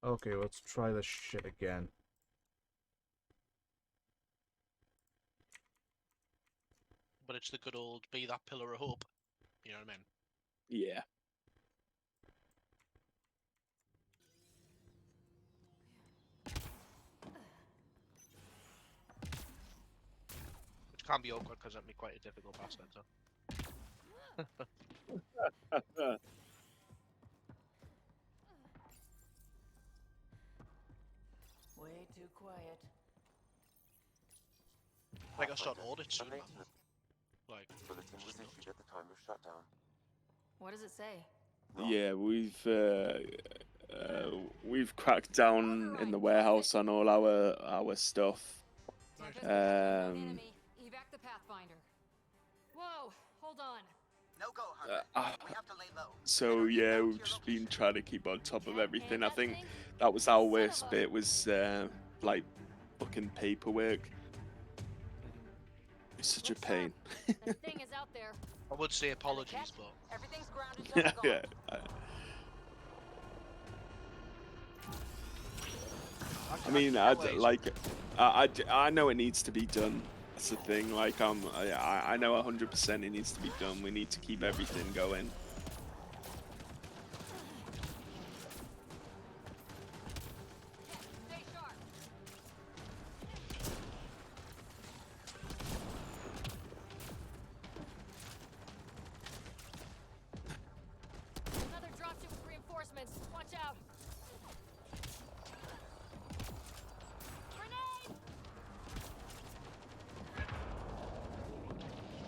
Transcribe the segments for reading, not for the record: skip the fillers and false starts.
Okay, let's try this shit again. But it's the good old be that pillar of hope. You know what I mean? Yeah. Which can be awkward because I'm quite a difficult bastard. So. Way too quiet. I got start Pathfinder, audit soon, a man. maintenance Like, for the it's just station nuts. at the time of shutdown. What does it say? Yeah, we've cracked down in the warehouse on all our stuff. Tempest, we have an unknown Um, enemy. Evac the Pathfinder. Whoa, hold on. No go, Harper. We have to lay low. So Get yeah, our inbound we've to your just been location. trying to keep on top of Cat everything. and I that think thing? that was our Son worst of a- bit, was like fucking paperwork. It's such a Look sharp. pain. That thing is out there. I would say And the apologies, cat? but Everything's grounded till yeah, they're gone. yeah. I mean, I know it needs to be done. That's the thing. Like, I know 100% it needs to be done. We need to keep everything going. Stay sharp. Another dropship with reinforcements. Watch out. Grenade!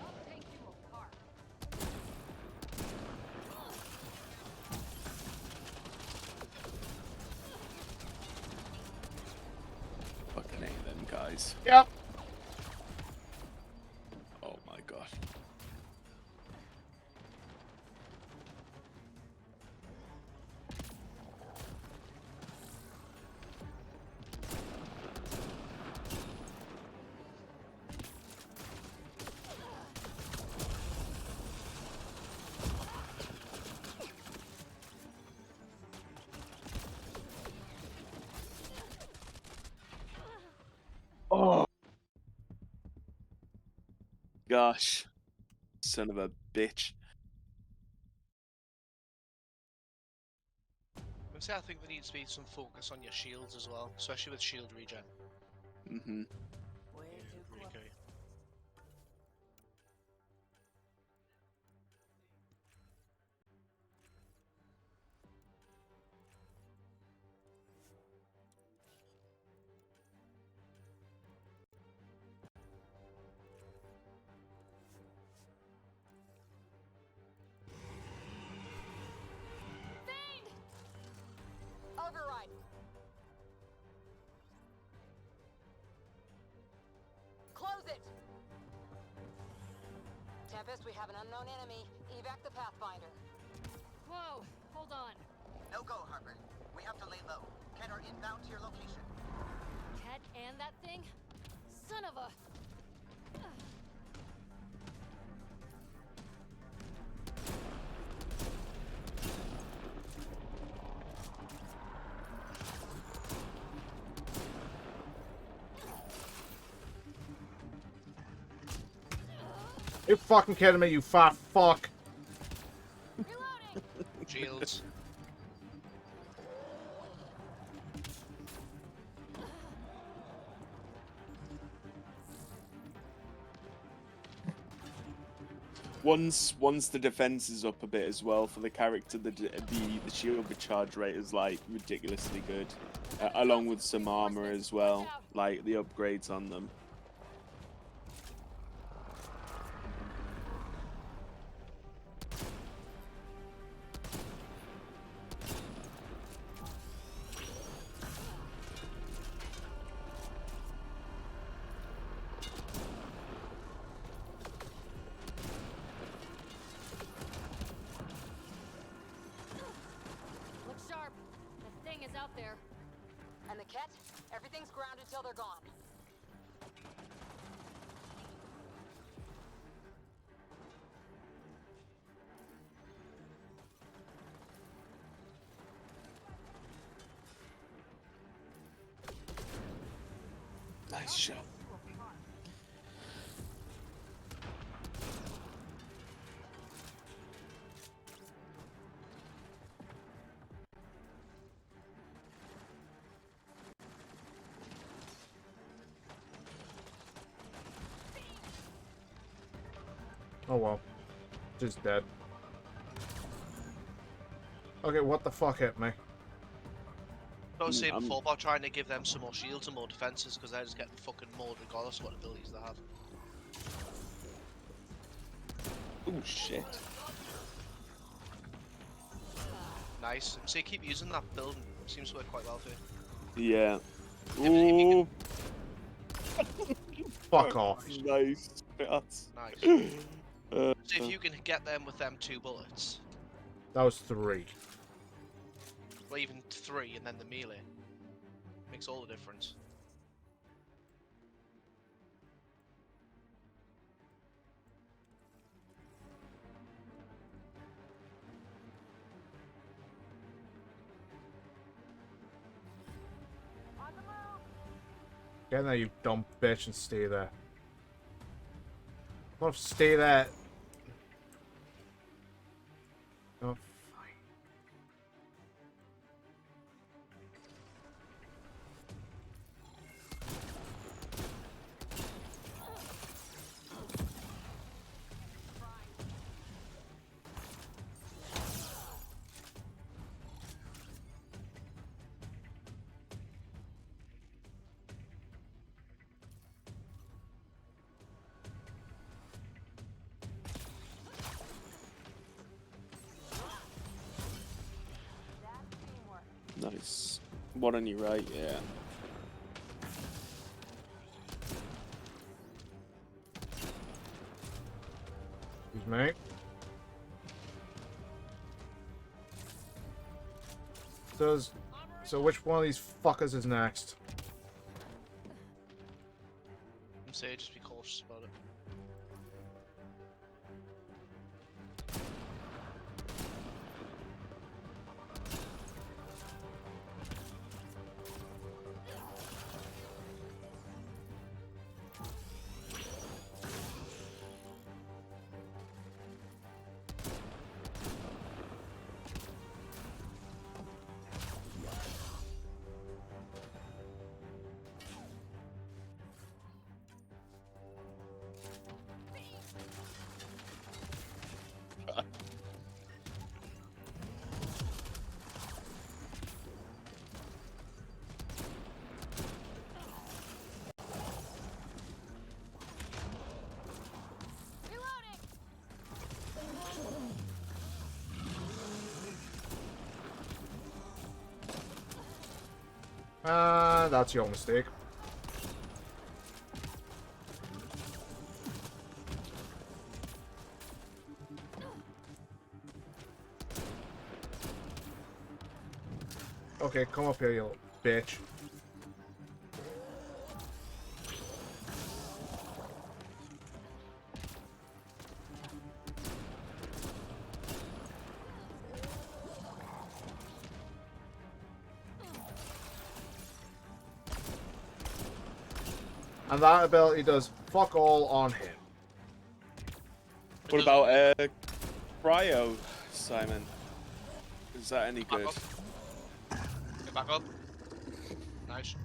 I'll take you apart. Fucking hate them guys. Yep. Oh my god. Oh gosh, son of a bitch. I think there needs to be some focus on your shields as well, especially with shield regen. Mhm. Way too Really quiet. key. Fiend! Override. Close it. Tempest, we have an unknown enemy. Evac the Pathfinder. Whoa, hold on. No go, Harper. We have to lay low. Get our inbound to your location. Cat and that thing? Son of a... You fucking kidding me, you fat fuck. Reloading! Shields. Once the defense is up a bit as well for the character, the shield recharge rate is like ridiculously good, along with some armor as well, like the upgrades on them. Look sharp. The thing is out there. And the cat? Everything's grounded till they're gone. Nice shot. Oh well. Just dead. Okay, what the fuck hit me? I was saying I'm- before about trying to give them some more shields and more defenses because they're just getting fucking mauled regardless of what abilities they have. Oh shit. Nice. So you keep using that building. Seems to work quite well for you. Yeah. If you Ooh. Fuck off. Nice shots. Nice. So if you can get them with them 2 bullets, That was 3. or even 3 and then the melee, makes all the difference. Get in there, you dumb bitch, and stay there. Well, stay there. Oh, Nice. One on your right, yeah. excuse me. So which one of these fuckers is next? And say just be cautious about it. That's your mistake. Okay, come up here, you little bitch. And that ability does fuck all on him. What about cryo, Simon? Is that any Back good? up. Get back up. Nice.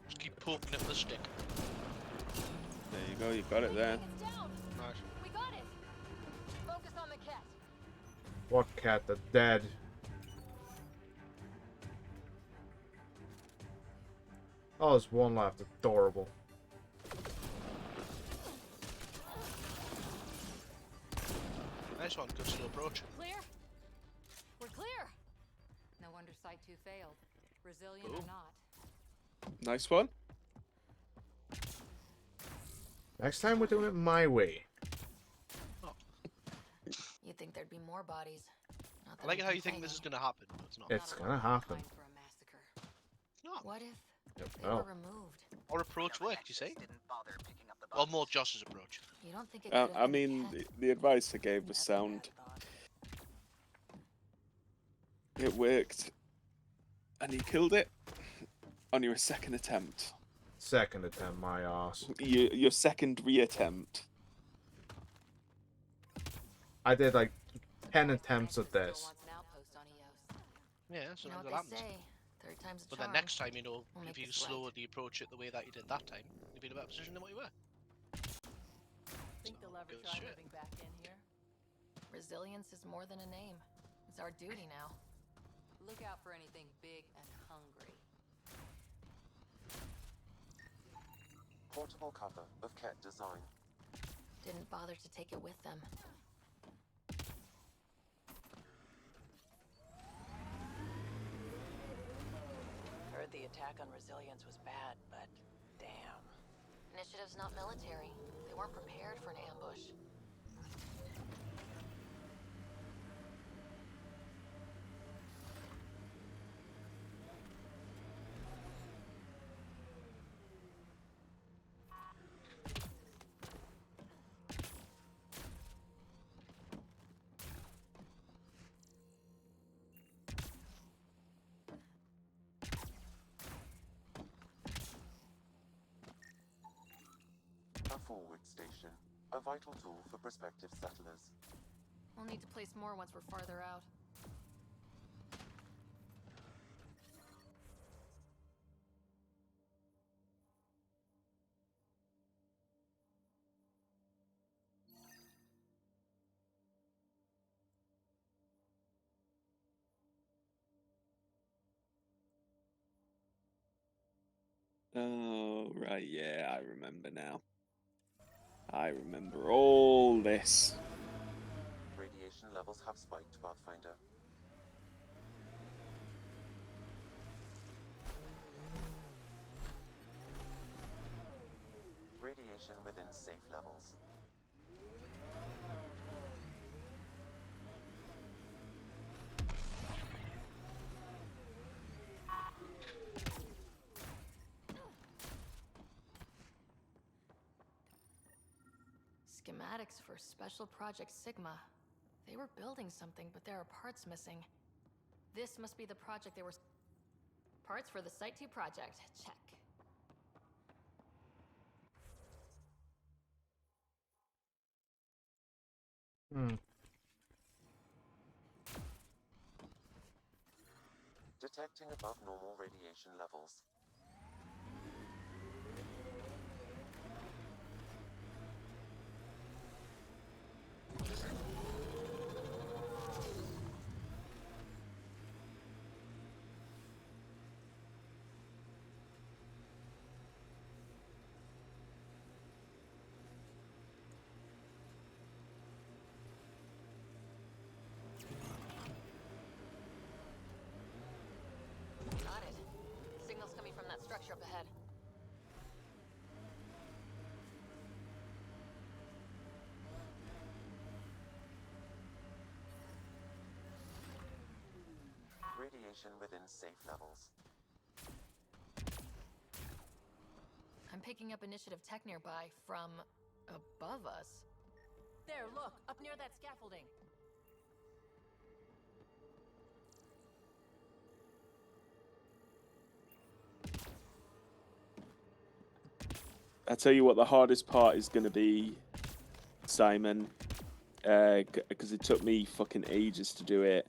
Just keep poking it with the stick. There you go, you got it there. It's down. Nice. We got it. Focus on the cat. What cat? The dead. Oh, there's one left. Adorable. Nice one. Good slow approach. Clear? We're clear. No wonder Site 2 failed. Resilient or Boom. not. Nice one. Next time we're doing it my way. You'd think there'd be more bodies. Not I that like it I'm how you think this is complaining. gonna happen, but it's not. It's Not a gonna lot of happen. time for a massacre. No. What if they Oh. were removed? Our approach worked, you say? Didn't bother picking up the Or bodies. more Josh's approach. You don't think it could have I been the mean, cat? the advice I gave was That's what I sound. thought. It worked. And he killed it. On your second attempt. Second attempt, my ass. Your second reattempt. I did like 10 attempts at this. Yeah, You so know that what they happens. say, third time's a But charm. then next time, you know, We'll if make you this right. slowly approach it the way that you did that time, you'll be in a better position than what you were. Think they'll ever Good try shit. living back in here? Resilience is more than a name. It's our duty now. Look out for anything big and hungry. Portable cover of Ket design. Didn't bother to take it with them. Heard the attack on Resilience was bad, but damn. Initiative's not military. They weren't prepared for an ambush. A forward station. A vital tool for prospective settlers. We'll need to place more once we're farther out. Oh, right, yeah, I remember now. I remember all this. Radiation levels have spiked, Pathfinder. Radiation within safe levels. Schematics for Special Project Sigma. They were building something, but there are parts missing. This must be the project they were... Parts for the Site 2 project. Check. Detecting above normal radiation levels. Got it. Signal's coming from that structure up ahead. Radiation within safe levels. I'm picking up initiative tech nearby from above us. There, look, up near that scaffolding. I tell you what, the hardest part is going to be, Simon, because it took me fucking ages to do it.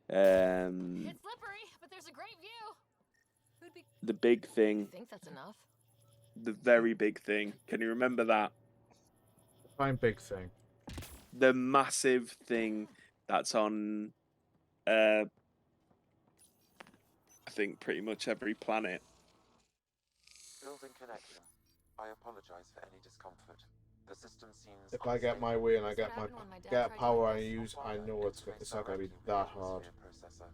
It's slippery, but there's a great view. Who'd be The big thing, I think that's enough. the very big thing. Can you remember that? Fine, big thing. The massive thing that's on, I think, pretty much every planet. Building connection. I apologize for any discomfort. The system seems If I get my way and I That's what get my happened when my dad get tried power I doing this. use, I know it's not gonna be that hard. Processor.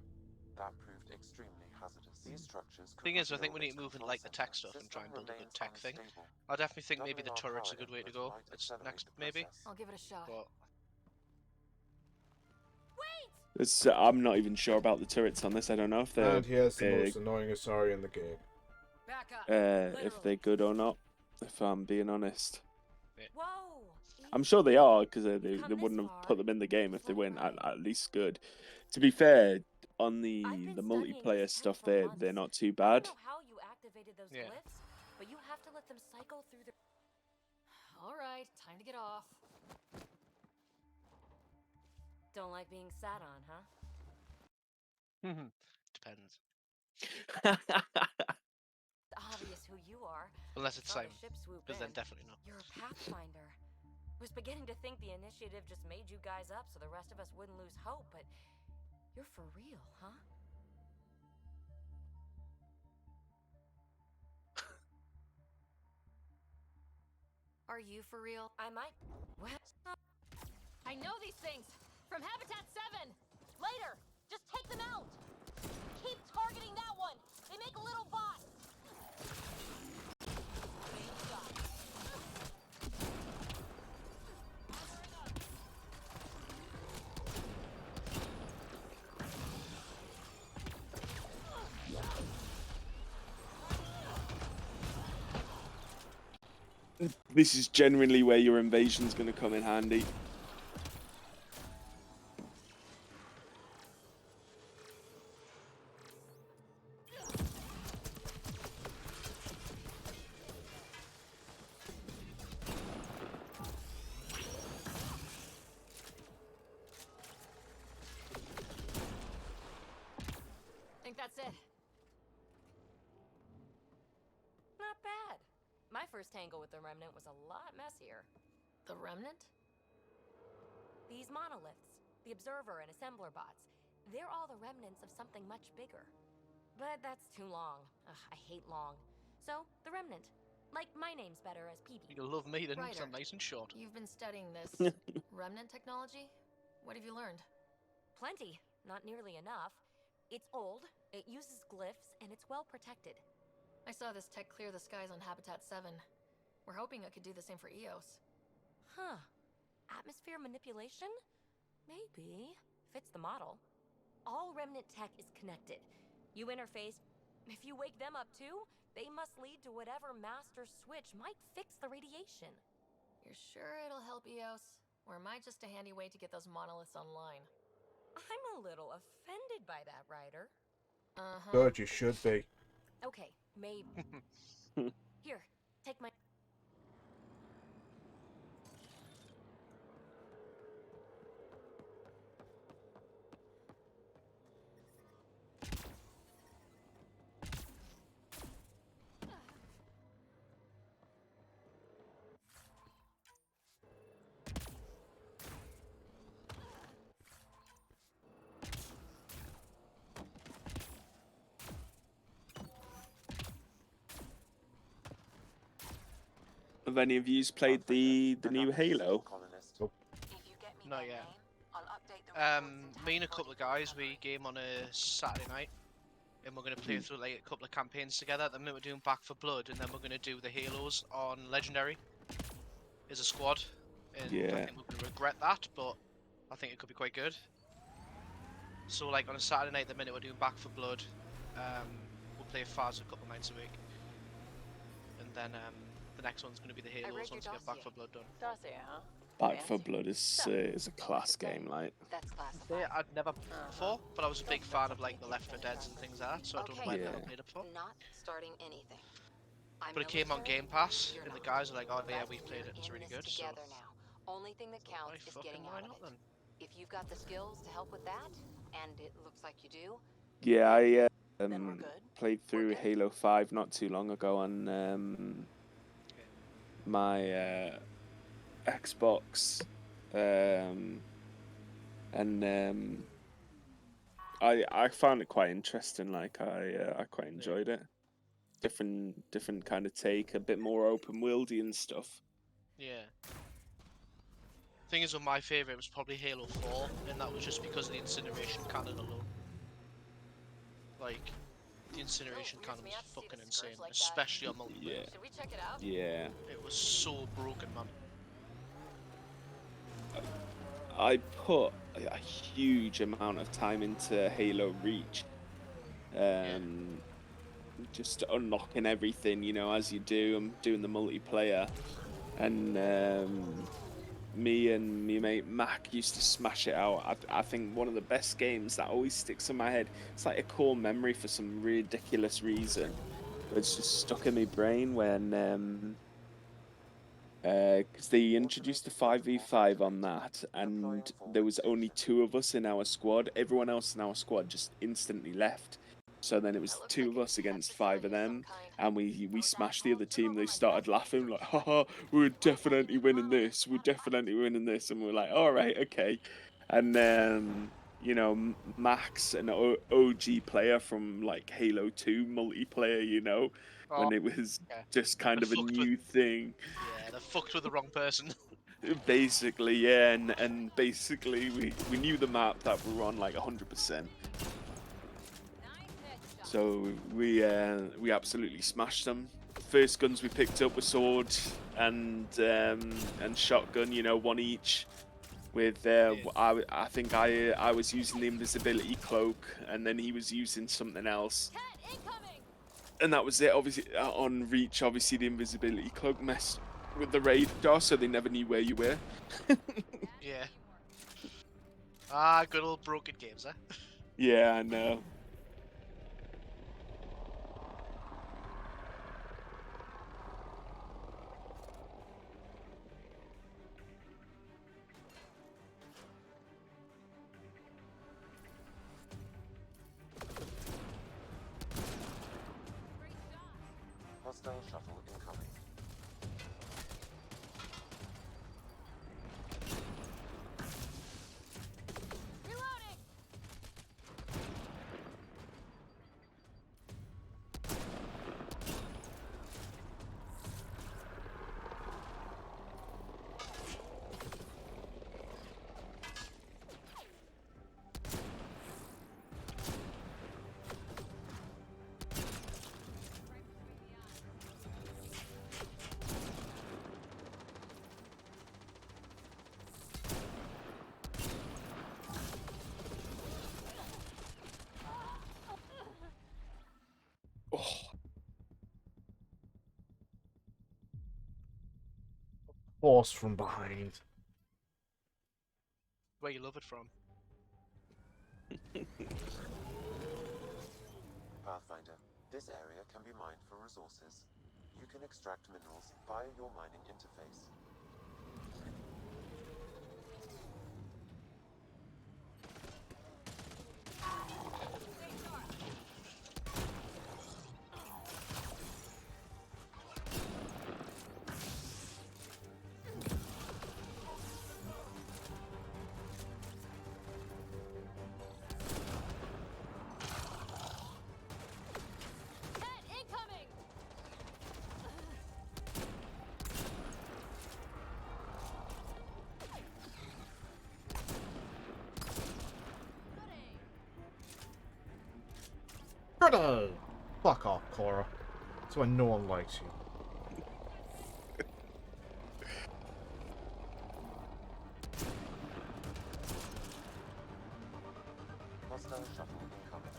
That proved extremely hazardous. These structures could Thing is, I think reveal we need its to move into control like the tech center. stuff and try and build a good System tech thing. remains unstable. I definitely think maybe the Doubling our turret's a power good way to input go. might It's accelerate next, the maybe. process. I'll give it a shot. But I'm not even sure about the turrets on this. I don't know if they're And here's the most annoying Asari in the game. back up? if they're good or not. If I'm being honest, Whoa! I'm sure they are, because they come wouldn't this have far, put them in the game if they fly weren't high. at least good. To be fair, on I've the been studying multiplayer this tech stuff, for they're months. not too I wanna bad. know how you activated those Yeah. glyphs, but you have to let them cycle through the... All right, time to get off. Don't like being sat on, huh? Depends. It's obvious who you are. Unless it's Saw the Simon, ship swoop because then in. definitely not. You're a pathfinder. Was beginning to think the initiative just made you guys up so the rest of us wouldn't lose hope, but you're for real, huh? Are you for real? I might... Well... I know these things! From Habitat 7! Later! Just take them out! Keep targeting that one! They make little bots! This is genuinely where your invasion's going to come in handy. Think that's it. Not bad. My first tangle with the Remnant was a lot messier. The Remnant? These monoliths, the Observer and Assembler bots, they're all the remnants of something much bigger. But that's too long. Ugh, I hate long. So, the Remnant. Like, my name's better as PB. You'll love me then, because Ryder, I'm nice and short. You've been studying this Remnant technology? What have you learned? Plenty. Not nearly enough. It's old, it uses glyphs, and it's well protected. I saw this tech clear the skies on Habitat 7. We're hoping it could do the same for Eos. Huh. Atmosphere manipulation? Maybe. Fits the model. All Remnant tech is connected. You interface. If you wake them up too, they must lead to whatever master switch might fix the radiation. You're sure it'll help Eos? Or am I just a handy way to get those monoliths online? I'm a little offended by that, Ryder. Uh-huh. Good, you should be. Okay, maybe. Here, take my... Have any of you played the new Halo? Colonist. If you get me Not that yet. name, I'll update the records in Me and a time couple of for you guys, we game on a Saturday night, and we're going to play through like a couple of campaigns together. At the minute we're doing Back for Blood, and then we're going to do the Halos on Legendary as a squad. And I Yeah. think we're going to regret that, but I think it could be quite good. So like on a Saturday night, at the minute we're doing Back for Blood. We'll play Faz a couple nights a week, and then the next one's going to be the Halos read your once we get Back dossier. for Blood done. Dossier, huh? Back for Fancy. Blood is a class game, like. That's Yeah, classified. I'd never played before, but I was a big fan of like the Left 4 Deads and things like that, so I don't know why I've never Yeah. played it before. Not starting anything. I'm But it came on military, Game Pass, you're and the not. guys are like, "Oh yeah, That's we've played we're it. It's in really this good." So, together now. Only thing that why counts is fucking getting why out of not it. then? If you've got the skills to help with that, and it looks like you do, Yeah, I then we're good. played through good. Halo 5 not too long ago on my Xbox, and I found it quite interesting. Like I quite enjoyed it. Different kind of take, a bit more open worldy and stuff. Yeah. Thing is, my favourite was probably Halo 4, and that was just because of the incineration cannon alone. Like, the incineration Oh, cannon weirds me was out to see fucking the scourge insane, like that. especially on multiplayer. Yeah, Should we check it out? yeah. It was so broken, man. I put a huge amount of time into Halo Reach. Just unlocking everything, you know, as you do. I'm doing the multiplayer, and me and me mate Mac used to smash it out. I think one of the best games that always sticks in my head. It's like a core memory for some ridiculous reason. It's just stuck in my brain when because they introduced the 5v5 on that, and there was only 2 of us in our squad. Everyone else in our squad just instantly left. So then it was 2 of us against 5 of them, and we smashed the other team. They started laughing like, haha, we're definitely winning this. We're definitely winning this. And we're like, all right, okay. And then, you know, Max, an OG player from like Halo 2 multiplayer, you know, when it was yeah. just kind They of a fucked new thing. Yeah, they fucked with the wrong person. Basically, yeah, and basically we knew the map that we were on like 100%. So we absolutely smashed them. First guns we picked up were sword and shotgun, you know, one each. With I think I was using the invisibility cloak, and then he was using something else. And that was it. Obviously, on reach, obviously the invisibility cloak messed with the radar, so they never knew where you were. Yeah. Ah, good old broken games, eh? Yeah, I know. Hostile shuttle incoming. Oh, Force from behind. Where you love it from. Pathfinder, this area can be mined for resources. You can extract minerals via your mining interface. Brother! Fuck off, Cora. That's why no one likes you. Hostile shuttle incoming.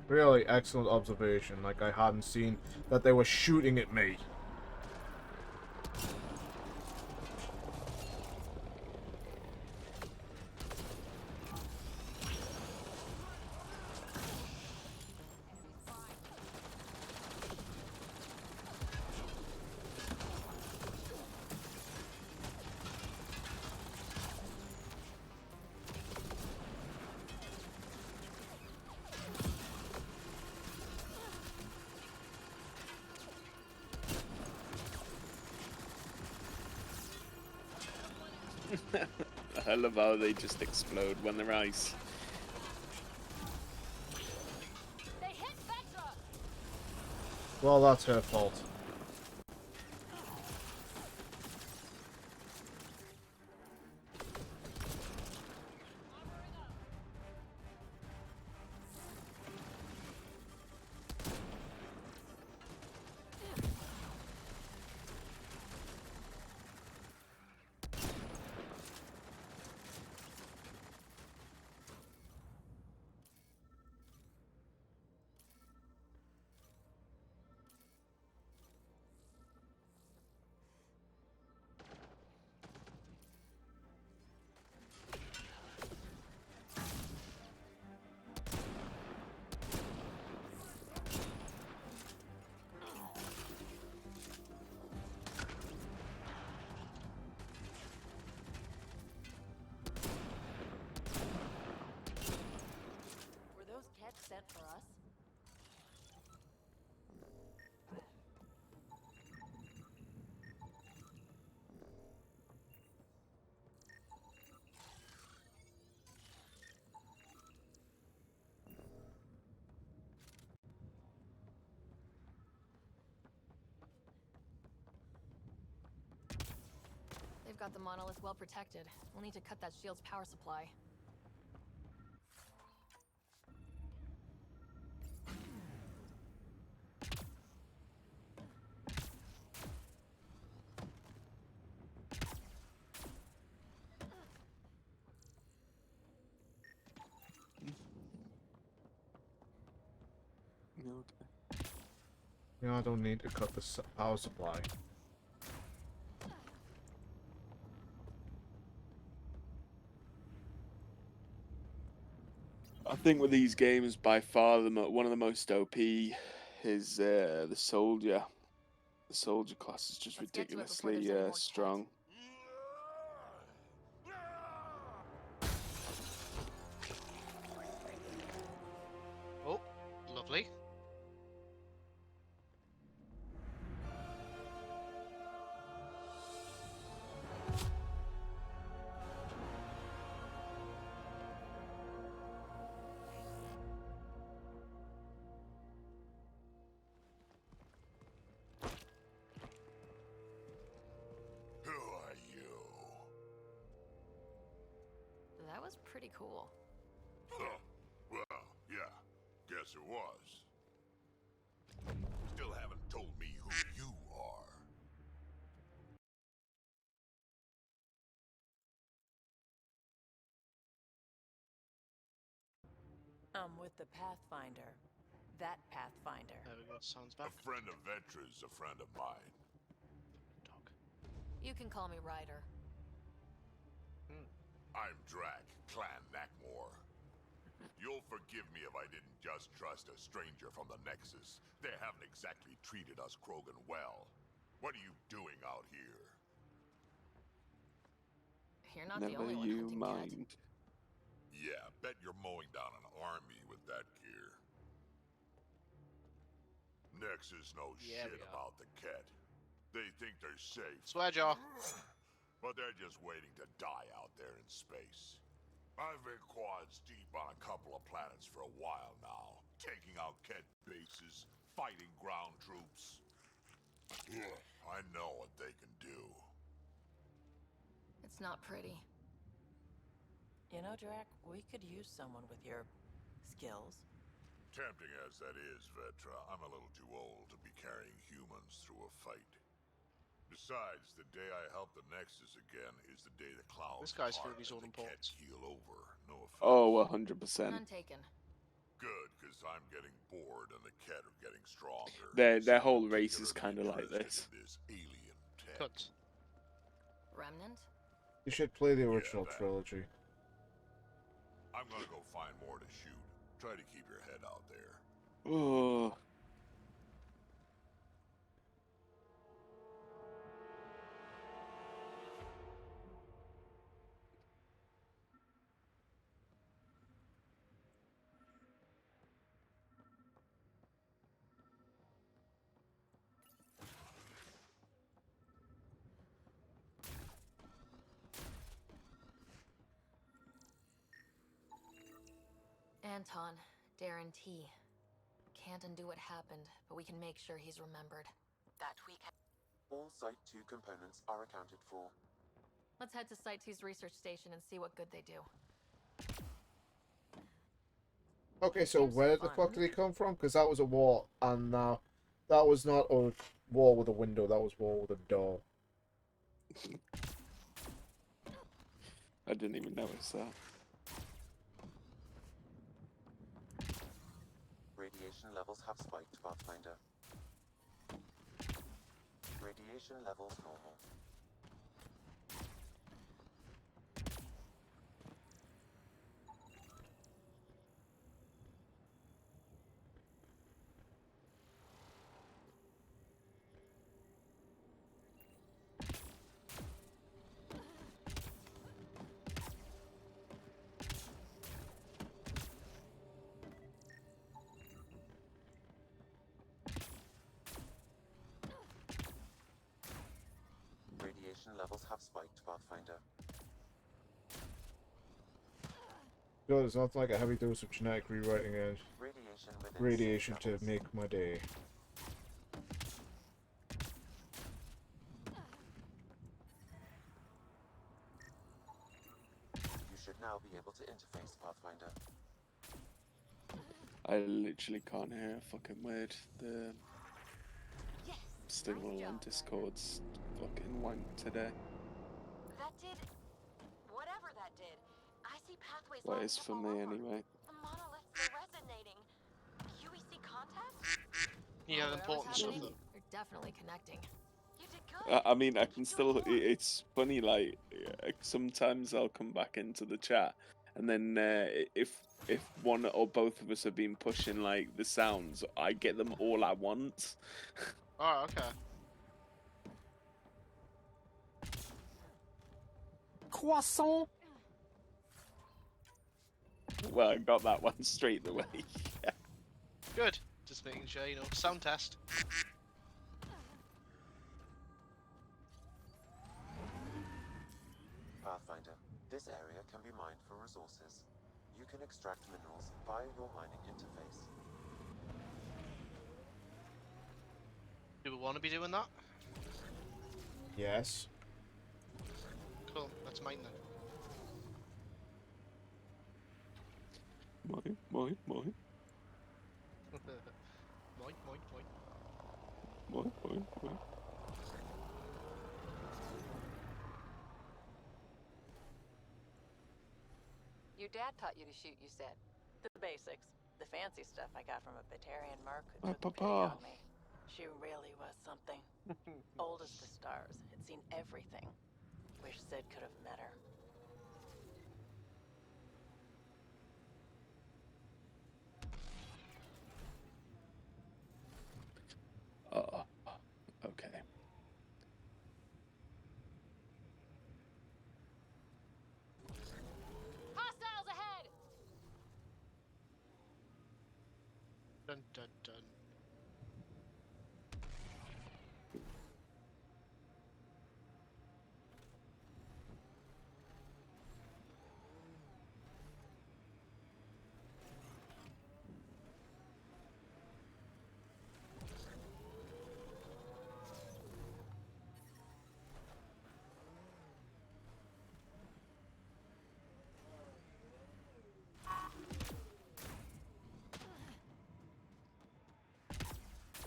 Really excellent observation. Like, I hadn't seen that they were shooting at me. I love how they just explode when they're ice. Well, that's her fault. tech sent for us. They've got the monolith well protected. We'll need to cut that shield's power supply. Okay. You know, I don't need to cut the power supply. I think with these games, by far one of the most OP is the soldier. The soldier class is just Let's get to it before ridiculously there's any more Kett. strong. Oh, lovely. Who are you? That was pretty cool. Huh. Well, yeah, guess it was. Still haven't told me who you are. I'm with the Pathfinder. That Pathfinder. There we go. Sounds A back. friend of Vetra's a friend of mine. Dog. You can call me Ryder. I'm Drac, Clan Nakmor. You'll forgive me if I didn't just trust a stranger from the Nexus. They haven't exactly treated us Krogan well. What are you doing out here? You're not the Never only one you hunting mind. Yeah, bet you're mowing down an army with that gear. Nexus knows Yeah, shit we are. about the Kett. They think they're safe. Swearjaw. But they're just waiting to die out there in space. I've been quads deep on a couple of planets for a while now, taking out Kett bases, fighting ground troops. Ugh, I know what they can do. It's not pretty. You know, Drac, we could use someone with your skills. Tempting as that is, Vetra, I'm a little too old to be carrying humans through a fight. Besides, the day I help the Nexus again is the day the clouds This guy's part feeling his and own the Kett importance. keel over. No offense. Oh, 100%. None taken. Good, because I'm getting bored and the Kett are getting stronger. Their Seem whole race is particularly kind of like interested this. in this alien tech. Cunt. Remnant? You should play the original that. trilogy. I'm gonna go find more to shoot. Try to keep your head out there. Oh, Anton, Darren T. Can't undo what happened, but we can make sure he's remembered. That we can. All Site 2 components are accounted for. Let's head to Site 2's research station and see what good they do. Okay, so Seems where the fun. fuck did he come from? Because that was a wall, and that was not a wall with a window, that was wall with a door. I didn't even notice that. Radiation levels have spiked, Pathfinder. Radiation levels normal. have spiked, Pathfinder. No, there's nothing like a heavy dose of genetic rewriting and Radiation within radiation safe to levels. make my day. You should now be able to interface, Pathfinder. I literally can't hear a fucking word. The Yes. signal nice on job, Discord's fucking wank today. That did whatever that did. I see pathways Well, lining it's up for all me over. anyway. The monoliths are resonating. QEC contact? Yeah, Whatever's important stuff happening, though. they're definitely connecting. You did good. I mean, I can Keep still. doing more. It's funny, like sometimes I'll come back into the chat, and then if one or both of us have been pushing like the sounds, I get them all at once. Oh, okay. Croissant. Well, I got that one straight away. Good. Just making sure, you know, sound test. Pathfinder, this area can be mined for resources. You can extract minerals via your mining interface. Do we want to be doing that? Yes. Cool. That's mine then. Mine. Moink, moink, moink. Your dad taught you to shoot, you said. The basics. The fancy stuff I got from a Batarian merc who My took papa. pity on me. She really was something. Old as the stars. Had seen everything. Wish Sid could have met her. Oh, okay. Hostiles ahead! Dun dun dun.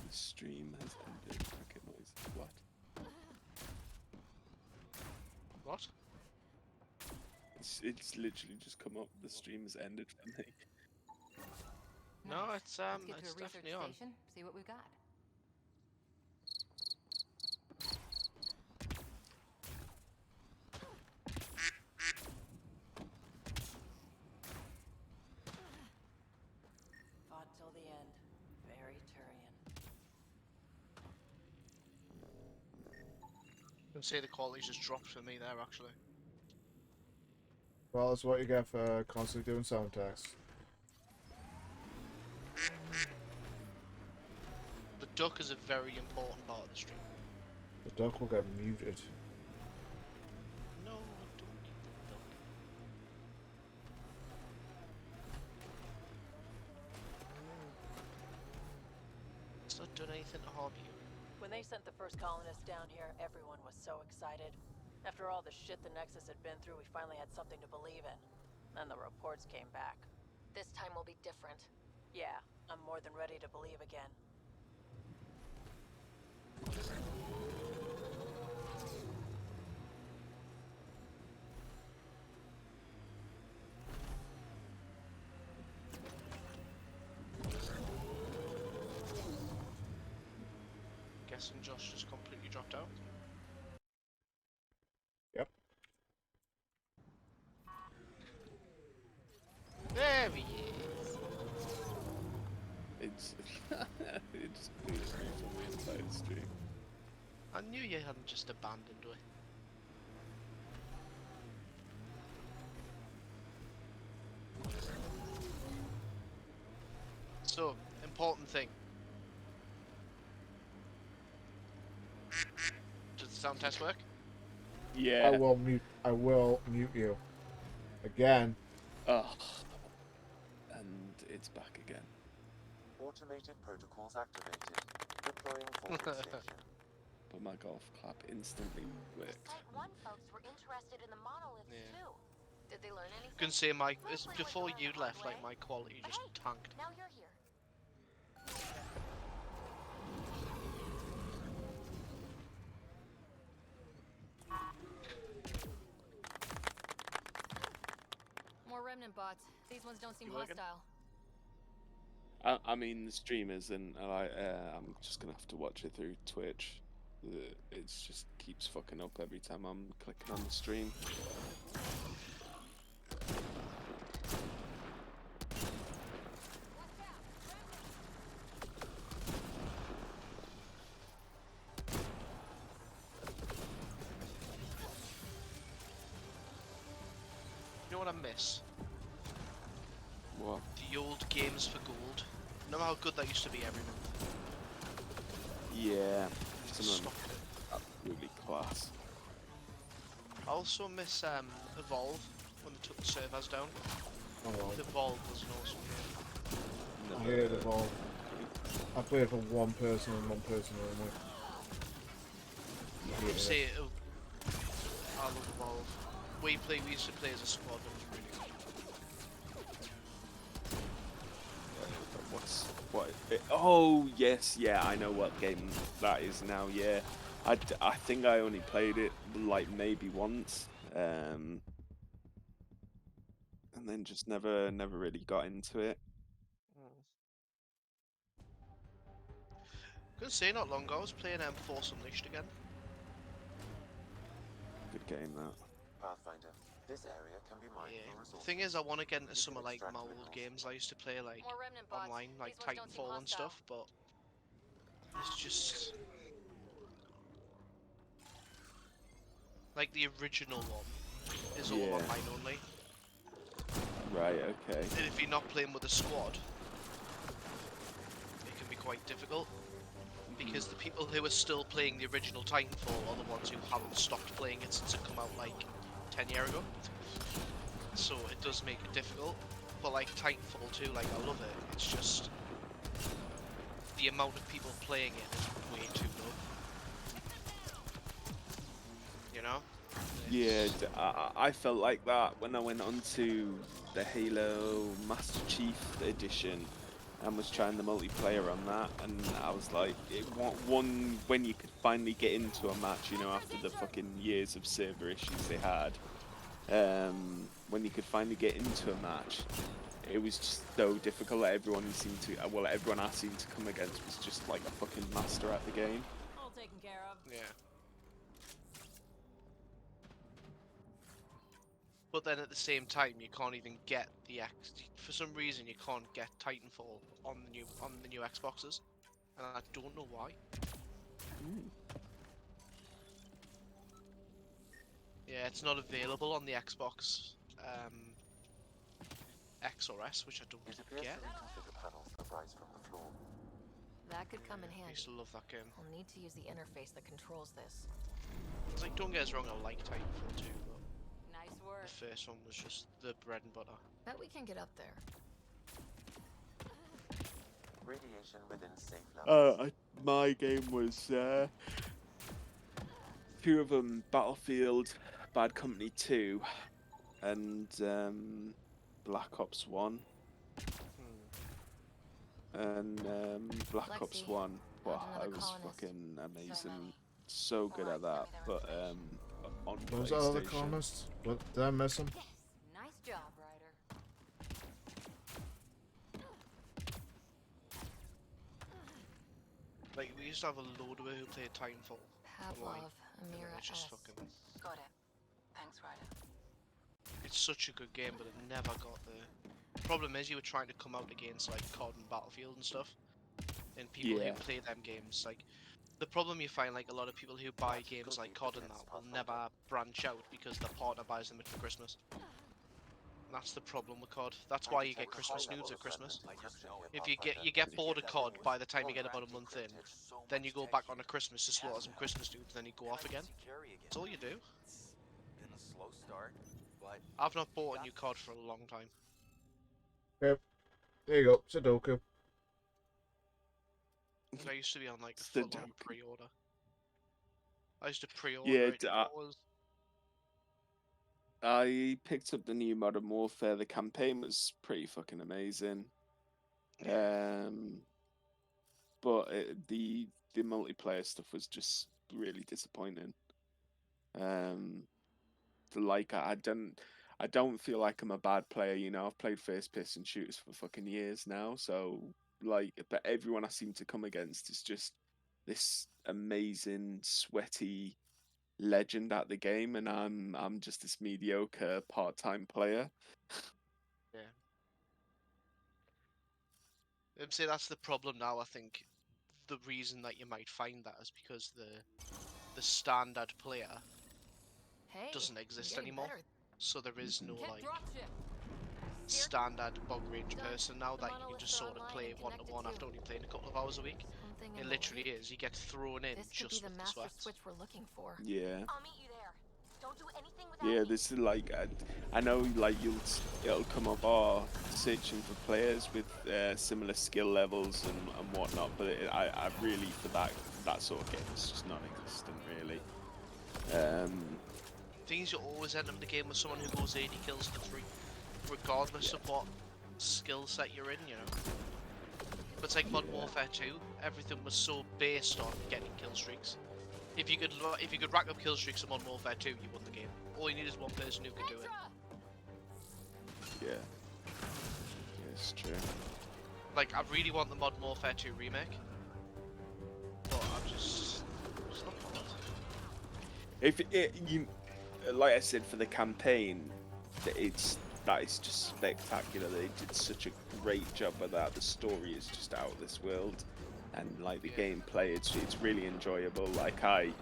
The stream has ended. Cricket noise. What? What? It's literally just come up. The stream has ended for me. No, Nice. it's Let's get to it's a research definitely on. station, see what we've got. Fought till the end. Very Turian. I can say the quality's just dropped for me there, actually. Well, that's what you get for constantly doing sound tests. The duck is a very important part of the stream. The duck will get muted. No, I don't need the duck. It's not done anything to harm you. When they sent the first colonists down here, everyone was so excited. After all the shit the Nexus had been through, we finally had something to believe in. Then the reports came back. This time will be different. Yeah, I'm more than ready to believe again. Guessing Josh just completely dropped out. Yep. There he is. It's it just completely moved on the entire stream. I knew you hadn't just abandoned it. So, important thing. Does the sound test work? Yeah. I will mute you. Again. Ugh. And it's back again. Automated protocols activated. Deploying forward station. But my golf clap instantly The worked. Site 1 folks were interested in the monoliths Yeah. too. Did they learn anything? You can say my Looks like before what they you learned the left, hard like way. my quality But just hey, tanked. now you're here. More remnant bots. These ones don't seem You working? hostile. I mean, the streamers, and I'm just gonna have to watch it through Twitch. It just keeps fucking up every time I'm clicking on the stream. You know what I miss? What? The old games for gold. Remember how good that used to be every month? Yeah, some of them Stopped it. absolutely class. I also miss Evolve when they took the servers down. Oh well. Evolve was an awesome game. I hate Evolve. I played for one person and one person only. I hated it. See, I love Evolve. We used to play as a squad. It was really good. Oh yes, yeah, I know what game that is now. Yeah, I think I only played it like maybe once, and then just never really got into it. Gonna say not long ago I was playing Force Unleashed again. Good game that. Pathfinder. This area can be mined Yeah. for The resources. thing is, I want to get into You some can of like extract my old minerals. games I used to play like More remnant bots. online, like These ones don't seem Titanfall and hostile. stuff, but it's just like the original one is all Yeah. online only. Right. Okay. And if you're not playing with a squad, it can be quite difficult. Because the people who are still playing the original Titanfall are the ones who haven't stopped playing it since it came out like 10 years ago. So it does make it difficult. But like Titanfall 2, like I love it. It's just the amount of people playing it is way too low. You know? Yeah, I felt like that when I went onto the Halo Master Chief Edition and was trying the multiplayer on that, and I was like, one when you could finally get into a match, you know, after the fucking years of server issues they had, when you could finally get into a match, it was just so difficult. Everyone I seemed to come against was just like a fucking master at the game. All taken care of. Yeah. But then at the same time, you can't even get the for some reason you can't get Titanfall on the new Xboxes, and I don't know why. Yeah, it's not available on the Xbox X or S, which I don't It appears get. three configure panels arise from the floor. That could come in I handy. used to love that game. We'll need to use the interface that controls this. It's like, don't get us wrong, I like Titanfall 2, but Nice work. the first one was just the bread and butter. Bet we can get up there. Radiation within safe levels. My game was two of them: Battlefield, Bad Company 2, and Black Ops 1. And Black Ops Lexi, 1, wow, found I another was colonist. fucking amazing, so good at that. But on Those are other PlayStation, colonists? What, did I miss them? Yes. Nice job, Ryder. Like, we used to have a load of it who played Titanfall online. Pavlov, And Amira it's just S. fucking... Got it. Thanks, Ryder. It's such a good game, but it never got there. The problem is you were trying to come out against like COD and Battlefield and stuff, and people Yeah. who play them games, like the problem you find, like a lot of people who buy games like COD and that will never branch out because their partner buys them for Christmas. And that's the problem with COD. That's why you get Christmas nudes at Christmas. If you get bored of COD by the time you get about a month in, then you go back on a Christmas to slaughter some Christmas nudes, then you go off again. That's all you do. slow start, but I've not bought a new card for a long time. Yep. There you go. Sudoku. I used to be on like a Sudoku. full-on pre-order. I used to pre-order Yeah, it. I picked up the new Modern Warfare. The campaign was pretty fucking amazing. But the multiplayer stuff was just really disappointing. Like I don't feel like I'm a bad player. You know, I've played first-person shooters for fucking years now. So like, but everyone I seem to come against is just this amazing, sweaty legend at the game, and I'm just this mediocre part-time player. Yeah. See, that's the problem now. I think the reason that you might find that is because the standard player Hey, doesn't you're exist getting anymore. better. So there is no Can't like drop ship. standard bog range Done. person now The that you can monoliths just are sort of online play and one to connected one too. after only playing a couple of hours a week. Something It in the literally lake. is. You get thrown in This could be just the with the master sweats. switch we're looking for. Yeah. I'll meet you there. Don't do anything without Yeah, me. this is like I know like it'll come up searching for players with similar skill levels and whatnot, but I really for that sort of game it's just non-existent really. Things you always end up in the game with someone who goes 80 kills to 3, regardless of what skill set you're in, you know. But it's like Modern Warfare 2, everything was so based on getting kill streaks. If you could rack up kill streaks in Modern Warfare 2, you won the game. All you need is one person who can do it. Yeah. It's true. Like, I really want the Modern Warfare 2 remake, but I'm just not bothered. If you like I said for the campaign, that is just spectacular. They did such a great job with that. The story is just out of this world, and like the gameplay, it's really enjoyable. Like I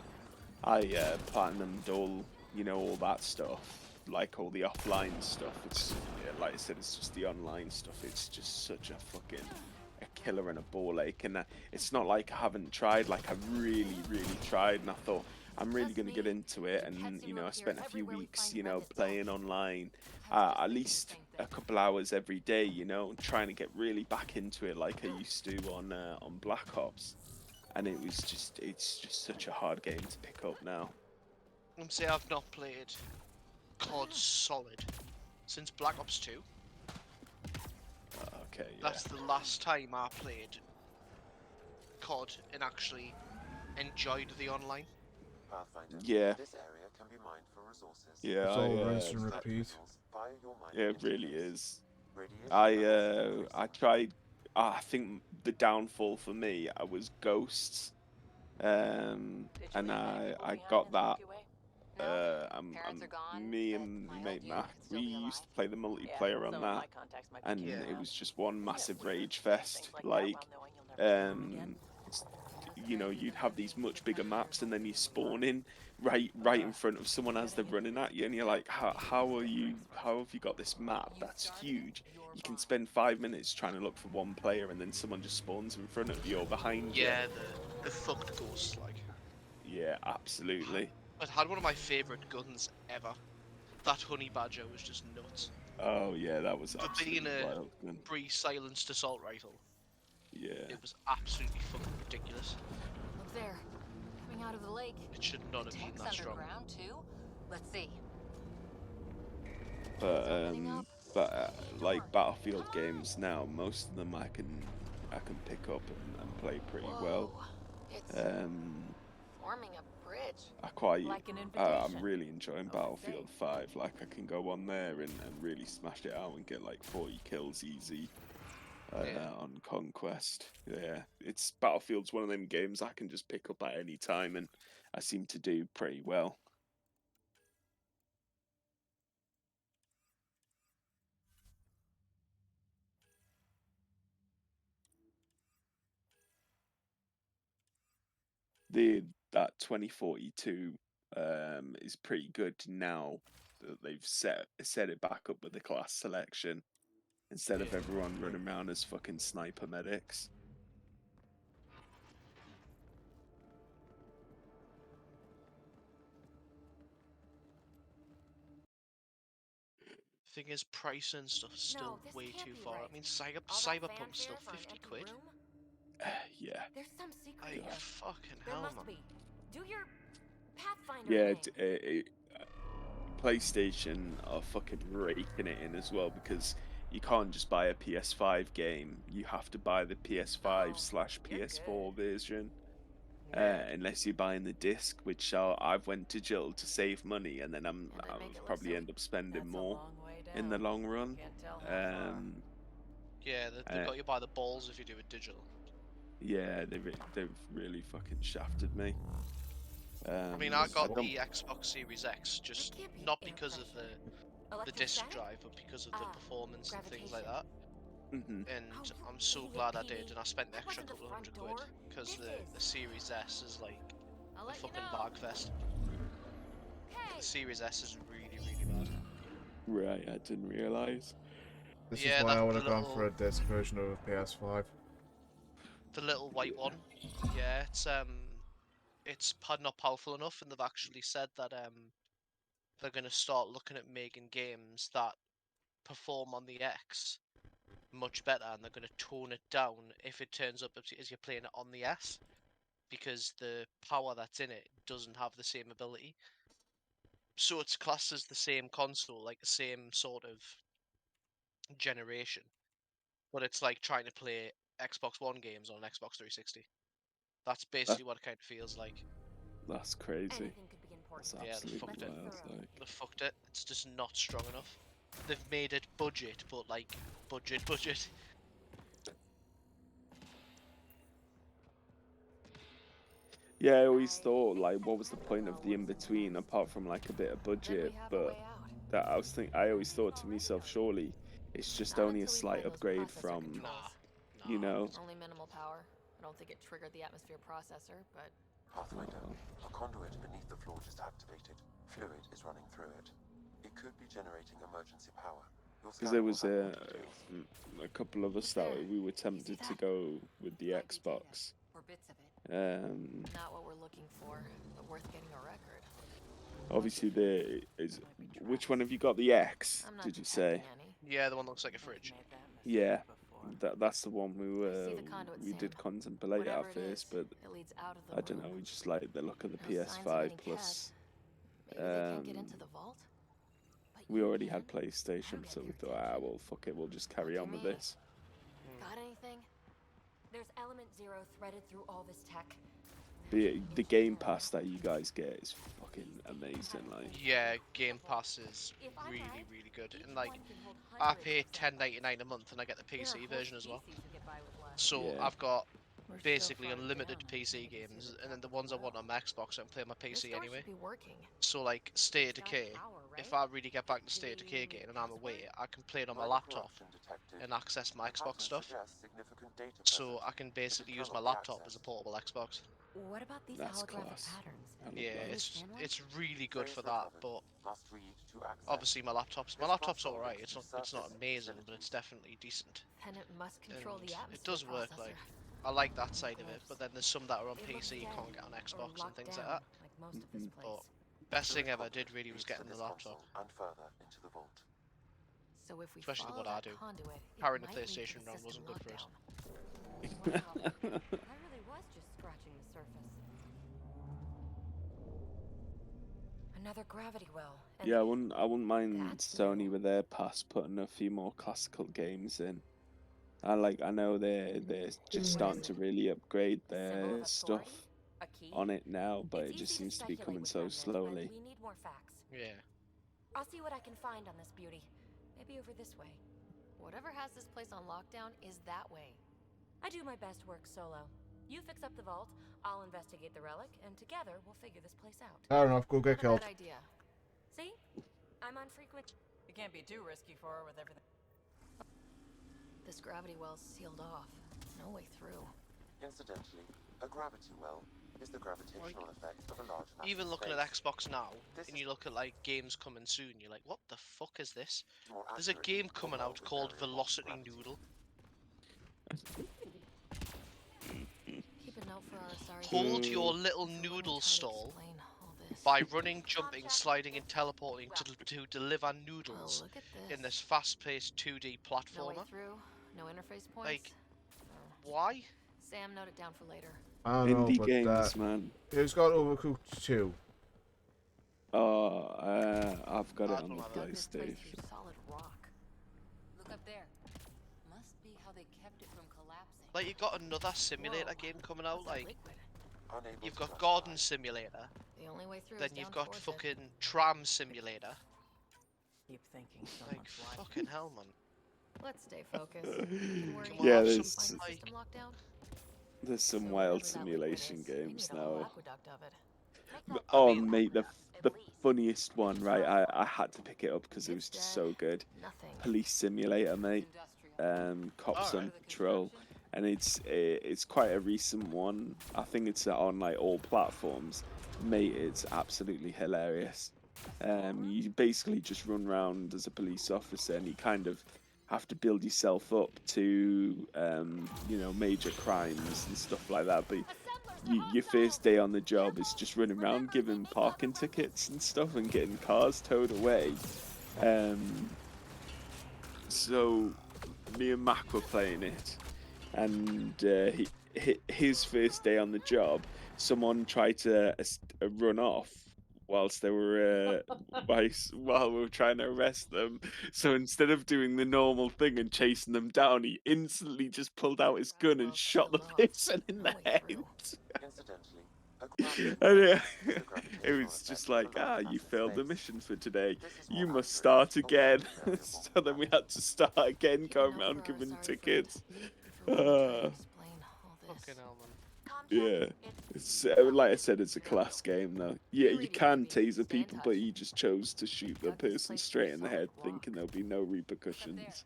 platinumed all all that stuff, like all the offline stuff. It's like I said, it's just the online stuff. It's just such a fucking killer and a ball ache, and it's not like I haven't tried. Like I really tried, and I thought I'm really going to get into it, and I spent a few weeks playing online at least a couple hours every day, trying to get really back into it like I used to on Black Ops, and it's just such a hard game to pick up now. Say I've not played COD Solid since Black Ops 2. Okay, yeah. That's the last time I played COD and actually enjoyed the online. Pathfinder, Yeah. this area can be mined for resources. Yeah, It's all rinse and repeat. Yeah, it really is. I tried. I think the downfall for me was Ghosts, and I got that. Me and mate Mac, we used to play the multiplayer on that, and it was just one massive rage fest. Like, you'd have these much bigger maps, and then you spawn in right in front of someone as they're running at you, and you're like, how have you got this map that's huge? You can spend 5 minutes trying to look for one player, and then someone just spawns in front of you or behind you. Yeah, the fucked ghosts, like. Yeah, absolutely. It had one of my favourite guns ever. That honey badger was just nuts. Oh yeah, that was For being absolutely a wild gun. pre-silenced assault rifle. Yeah. It was absolutely fucking ridiculous. Look there, coming out of the lake. It should not have been that strong. Underground too. Let's see. But like Battlefield games now, most of them I can pick up and play pretty well. It's forming a bridge. I quite like an I'm really enjoying Battlefield 5. Like I can go on there and really smash it out and get like 40 kills easy on Conquest. Yeah, it's Battlefield's one of them games I can just pick up at any time, and I seem to do pretty well. That 2042 is pretty good now that they've set it back up with the class selection instead of everyone running around as fucking sniper medics. Thing is, price and stuff's still No, this way can't too be far. right. I mean, All that Cyberpunk's still fanfare for an 50 empty quid. room? Yeah. There's some secret Like, here. fucking There hell, must man. be. Do your Pathfinder Yeah, thing. PlayStation are fucking raking it in as well because you can't just buy a PS5 game. You have to buy the PS5 slash you're PS4 version. Yeah. Unless you're buying the disc, which I've went digital to save money, and then I'll make it look probably silly. end up spending That's a more long way in the down. long run. Can't tell how far. Yeah, they've got you by the balls if you do it digital. Yeah, they've really fucking shafted me. I mean, I got don't- the Xbox Series X just can't be not air because of pressure. the disc Electrostatic? drive, but because of the performance and things like gravitation. that. Mhm. And Oh, you I'm so idiot, glad I PD. did, and I spent the That extra wasn't the couple of front hundred quid door. because This the is. Series S is like I'll a let you fucking know. bag fest. Hey! The Series S is really, really bad. Right, I didn't realize. This Yeah, is why I that's would the have gone for little, a disc version of a PS5. the little white one. Yeah, it's not powerful enough, and they've actually said that they're gonna start looking at making games that perform on the X much better, and they're gonna tone it down if it turns up as you're playing it on the S, because the power that's in it doesn't have the same ability. So it's classed as the same console, like the same sort of generation, but it's like trying to play Xbox One games on an Xbox 360. That's basically what it kind of feels like. That's crazy. Anything could be important. That's Yeah, they absolutely fucked it. wild. Like, They fucked it. It's just not strong enough. They've made it budget, but like budget. yeah, I always thought like, what was the point of the in between apart from like a bit of Then we budget? have a But way out. that I always thought to myself, surely it's just Not only a until we slight find those upgrade processor from, controls. you know. Only minimal power. I don't think it triggered the atmosphere processor, but Pathfinder, a conduit beneath the floor just activated. Fluid is running through it. It could be generating emergency power. Your Because scanner there will was have more details. a couple of us that we were tempted to go with the Xbox. Or bits of it. not what we're looking for, but worth getting a record. Obviously there is. Which one have you got? The X? I'm not Did you say? detecting any. Yeah, the one that looks like a fridge. Yeah, that's the one See the conduit, we did Sam. contemplate Whatever at it first, is, but it leads out of the I don't know. room. We just like the look of the No signs of PS5 any plus. Maybe they can't get into the vault. But We you already can. had PlayStation, so we thought, well, fuck it, we'll just carry on with this. Got anything? There's element 0 threaded through all this tech. The Game Pass that you guys get is fucking amazing. Like, Yeah, Game Pass is really, really good. And like, I pay $10.99 a month, and I get the PC version as well. So Yeah. I've got basically unlimited PC games, and then the ones I want on my Xbox, I can play on my PC anyway. So like State of Decay, if I really get back to State of Decay again and I'm away, I can play it on my laptop and access my Xbox stuff. So I can basically use my laptop as a portable Xbox. What about these That's holographic class. patterns? Yeah, Can you it's scan one? it's really good for that, but Must read to access. obviously my laptop's alright. It's not amazing, but it's definitely decent. Then it must control And the it atmosphere does work. processor. Like, I like that side of it, but then there's some that are on PC you can't get on Xbox and things like that. Like most of this place. But best thing ever I did really was getting the laptop. And further into the vault. So if we Especially follow what I that do. conduit, it Carrying the might lead to PlayStation the around wasn't system good for us. Wow. I really was just scratching the surface. Another gravity well. And yeah, I wouldn't mind Sony with their pass putting a few more classical games in. I know they're just starting to really upgrade their stuff on it now, but it just seems to be coming so slowly. We need more facts. Yeah. I'll see what I can find on this beauty. Maybe over this way. Whatever has this place on lockdown is that way. I do my best work solo. You fix up the vault, I'll investigate the relic, and together we'll figure this place out. Fair enough, go get killed. Not a bad idea. See? I'm on frequent. It can't be too risky for her with everything. This gravity well's sealed off. No way through. Incidentally, a gravity well is the gravitational effect of a large mass Even of looking at space. Xbox now, and you look at like games coming soon, you're like, what the fuck is this? There's a game coming out called Velocity Noodle. Keep a note for our sorry. Hold your little noodle stall. by running, jumping, sliding, and teleporting to deliver Oh, noodles look at in this this. fast-paced 2D No way platformer. through, no interface points. Like, Oh. why? Sam, note it down for later. I don't know, Indie but games, man. who's got Overcooked 2? I've got I it on don't the have it. This place PlayStation. through solid rock. Look up there. Must be how they kept it from collapsing. Like, you got another simulator Whoa, game coming out. what's that Like, liquid? Unable you've to got justify. Garden Simulator, The only way through then is you've down got towards it. fucking Tram Simulator. Keep thinking Like, someone's watching. fucking hell, man. Let's stay focused. We can worry Can about we Yeah, have find some, the like... system lockdown. There's some So wild whatever that liquid simulation is, they games need a whole now. aqueduct of it. I Oh, mean, mate, the funniest one, right? I had to pick it up because it was It's just dead. so good. Nothing. Police Simulator, mate. Industrial. Cops on Alright. patrol, and it's quite a recent one. I think it's on like all platforms. Mate, it's absolutely hilarious. You basically just run around as a police officer, and you kind of have to build yourself up to major crimes and stuff like that. But your first day on the job is just running around giving parking tickets and stuff and getting cars towed away. So me and Mac were playing it, and his first day on the job, someone tried to run off whilst they were while we were trying to arrest them. So instead of doing the normal thing and chasing them down, he instantly just pulled out his gun and shot the person in the head. Incidentally, a gravity And well it, is the it gravitational was just effect like, of a large you mass in failed the space. mission for today. This is You more must accurate, start but again. widely variable So then we had to start again, Keep a going note around for our giving sorry tickets. If we want to try Uh, and explain all this. Fucking hell, man. yeah, it's like I said, it's a class game though. Yeah, you can taser people, but he just chose to shoot the person straight in the head, thinking there'll be no repercussions.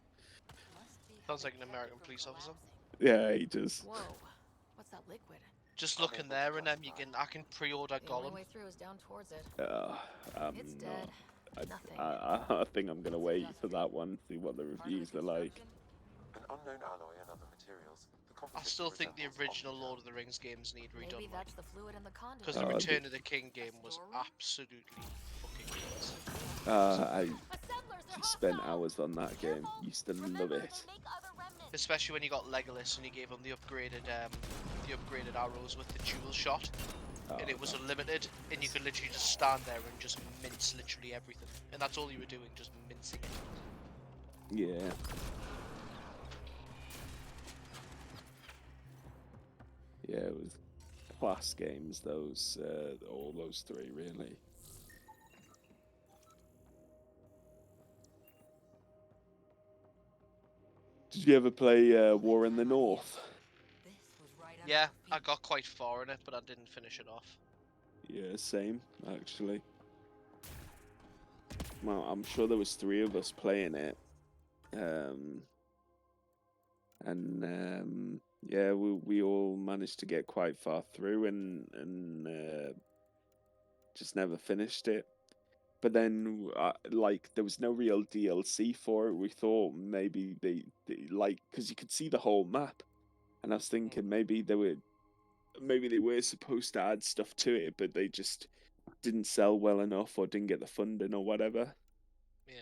Sounds like an American police officer. Yeah, he does. Whoa, what's that liquid? Just look in there, and I can pre-order The only Gollum. way through is down towards it. It's dead. Nothing. I think I'm gonna wait for that one, see what the reviews are like. An unknown alloy and other materials. The I still composition think the resembles original omnium. Lord of the Rings games need Maybe redone, that's the fluid in the conduit. because the Oh, Return of the King game was absolutely fucking great. I spent hours on that game. Used to love it. Especially when you got Legolas and you gave him the upgraded arrows with the dual shot, and it was unlimited, and you could literally just stand there and just mince literally everything, and that's all you were doing, just mincing it. Yeah. Yeah, it was class games. All those three really. Did you ever play War in the North? Yeah, I got quite far in it, but I didn't finish it off. Yeah, same actually. Well, I'm sure there was three of us playing it, and yeah, we all managed to get quite far through and just never finished it. But then, like, there was no real DLC for it. We thought maybe they like, because you could see the whole map, and I was thinking maybe they were supposed to add stuff to it, but they just didn't sell well enough or didn't get the funding or whatever. Yeah.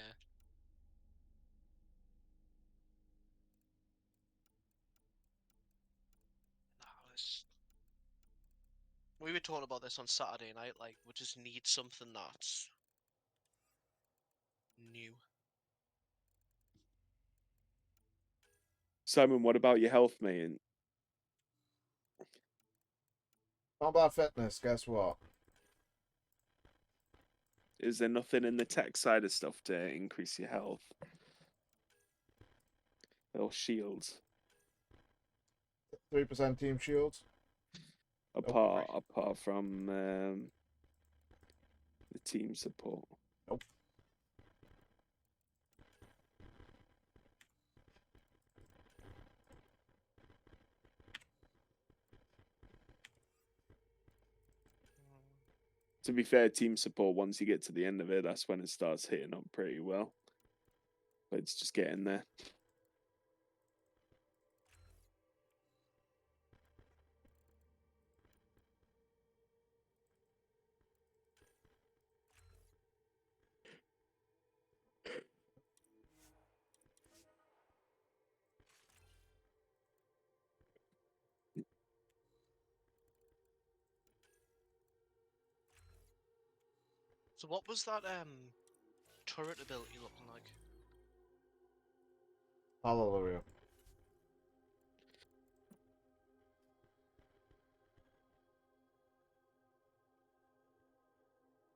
We were talking about this on Saturday night, like, we just need something that's new. Simon, what about your health, mate? Combat fitness, guess what? Is there nothing in the tech side of stuff to increase your health? Or shields? 3% team shields? Apart from the team support. Nope. To be fair, team support, once you get to the end of it, that's when it starts hitting up pretty well. But it's just getting there. So what was that turret ability looking like? Hallelujah.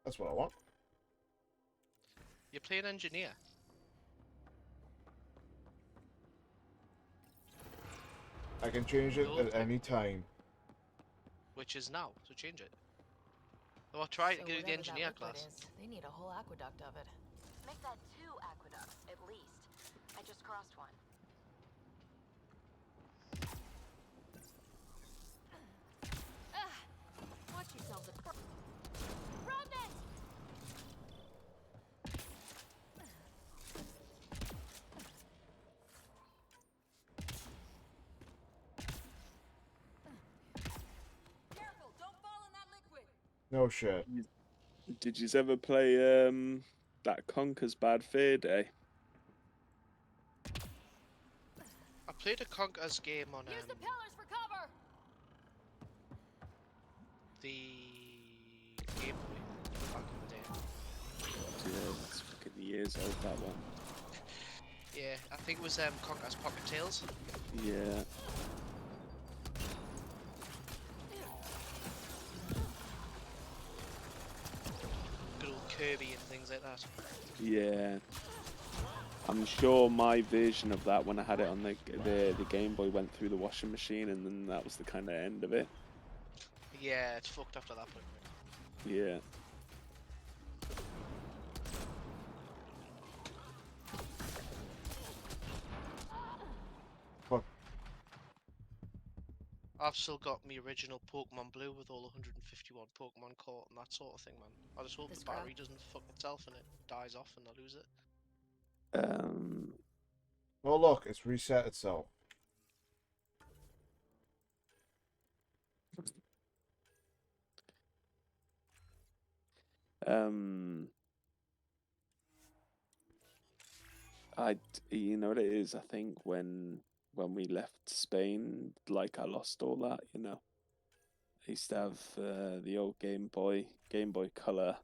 That's what I want. You're playing engineer. I can change it Cool. at any time. Which is now, so change it. Oh, I'll try to So do the whatever that engineer liquid class. is, they need a whole aqueduct of it. Make that 2 aqueducts, at least. I just crossed one. Watch yourselves. Run it! Careful, don't fall in that liquid. No shit. Did you ever play that Conker's Bad Fur Day? I played a Conker's game on Use the pillars for cover! the Game Boy back in the day. Yeah, it's fucking years old, that one. Yeah, I think it was Conker's Pocket Tales. Yeah. Good old Kirby and things like that. Yeah. I'm sure my version of that, when I had it on the Game Boy, went through the washing machine, and then that was the kind of end of it. Yeah, it's fucked after that point. Yeah. Fuck. I've still got my original Pokemon Blue with all 151 Pokemon caught and that sort of thing, man. I just hope This the crap. battery doesn't fuck itself and it dies off and I lose it. Oh look, it's reset itself. You know what it is? I think when we left Spain, like I lost all that. You know, I used to have the old Game Boy Color.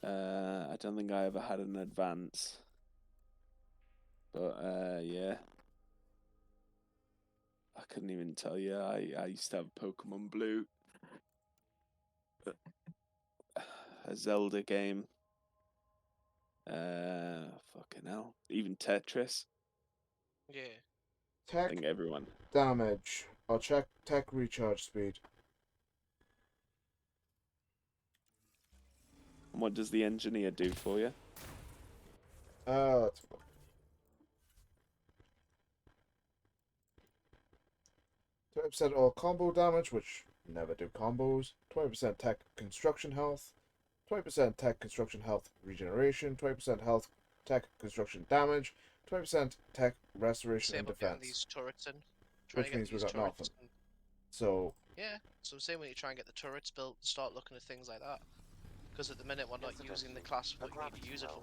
I don't think I ever had an Advance, but yeah, I couldn't even tell you. I used to have Pokemon Blue, a Zelda game. Fucking hell, even Tetris. Yeah. I Tech think everyone. damage. I'll check tech recharge speed. And what does the engineer do for you? That's 20% all combo damage, which never do combos. 20% tech construction health. 20% tech construction health regeneration. 20% health tech construction damage. 20% tech restoration Same and about getting defense. these turrets in. Trying Which to get means we these got turrets nothing. in. So Yeah, so same when you try and get the turrets built and start looking at things like that. Because at the minute we're not using the class for what you need to use it for.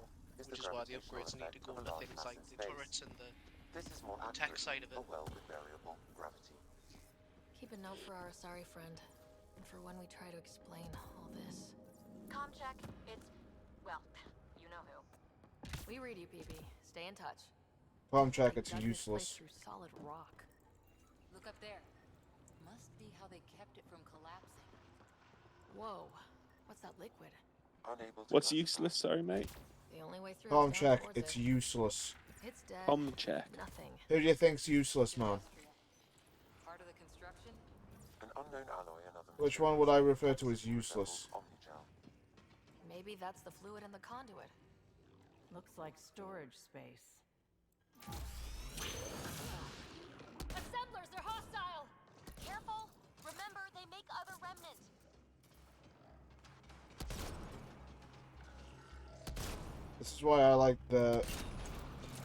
Which is why the upgrades need to go into things like the turrets and the This is more tech accurate side of it. for well with variable gravity. Keep a note for our Asari friend, and for when we try to explain all this. Comcheck, it's... well, you know who. We read you, PB. Stay in touch. palm check, They it's dug this place useless. through solid rock. Look up there. Must be how they kept it from collapsing. Whoa, what's that liquid? Unable to What's classify. useless? Sorry, mate. The only way through Palm is down check, towards it's it. useless. It's dead. Palm check. Nothing. Who do you think's useless, man? Part of the construction? An unknown alloy and other Which one would I materials refer to as possibly useless? resembles omnigel. Maybe that's the fluid in the conduit. Looks like storage space. Assemblers, they're hostile! Careful! Remember, they make other remnants. This is why I like the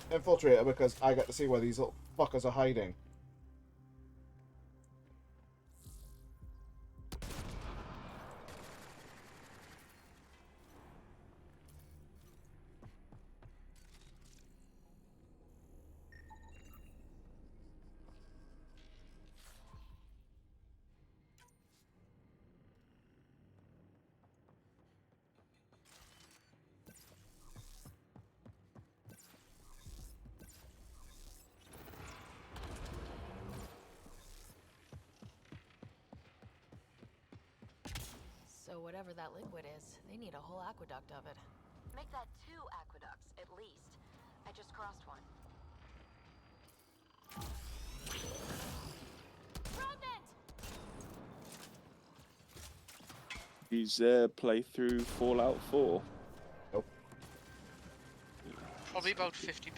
infiltrator, because I get to see where these little fuckers are hiding. So whatever that liquid is, they need a whole aqueduct of it. Make that 2 aqueducts, at least. I just crossed one. Remnant! Use play through Fallout 4. Nope. Probably about 50%.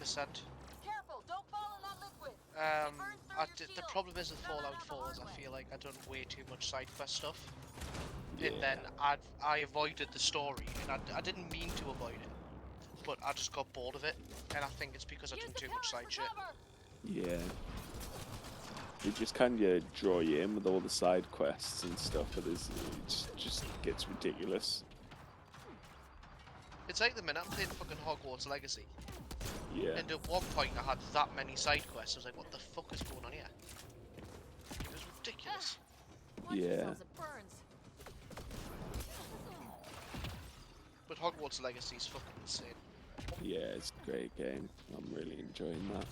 Careful, don't fall in that liquid. The problem is with Fallout 4 is I feel like I've done way too much side quest stuff. Yeah. And then I avoided the story, and I didn't mean to avoid it, but I just got bored of it, and I think it's because I've done too much side shit. Yeah. It just kind of draw you in with all the side quests and stuff, but it just gets ridiculous. It's like the minute I'm playing fucking Hogwarts Legacy, Yeah. and at one point I had that many side quests, I was like, what the fuck is going on here? It was ridiculous. Yeah. But Hogwarts Legacy is fucking insane. Yeah, it's a great game. I'm really enjoying that.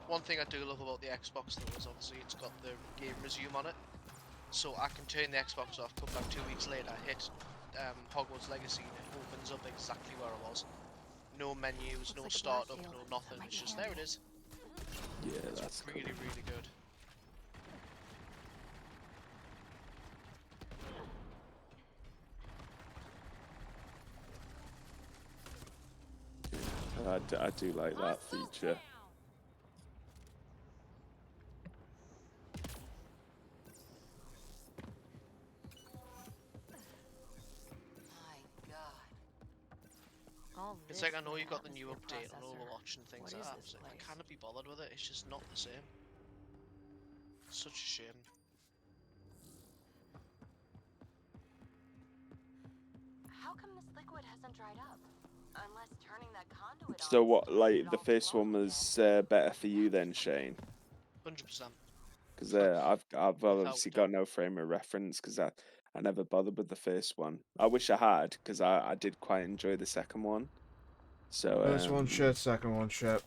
One thing I do love about the Xbox though is obviously it's got the game resume on it. So I can turn the Xbox off, come back 2 weeks later, hit Hogwarts Legacy, and it opens up exactly where I was. No menus, no startup, no nothing, it's just there it is. Yeah, It's that's really, cool. really good. I do like that feature. It's like I know you got the new update on Overwatch and things like that. It's like, I cannot be bothered with it. It's just not the same. Such a shame. How come this liquid hasn't dried up? Unless turning that conduit So on what, started like, it the all first flowing one was better for you then, Shane? 100%. Because I've obviously doubt. got no frame of reference because I never bothered with the first one. I wish I had because I did quite enjoy the second one. So First one shit, second one shit.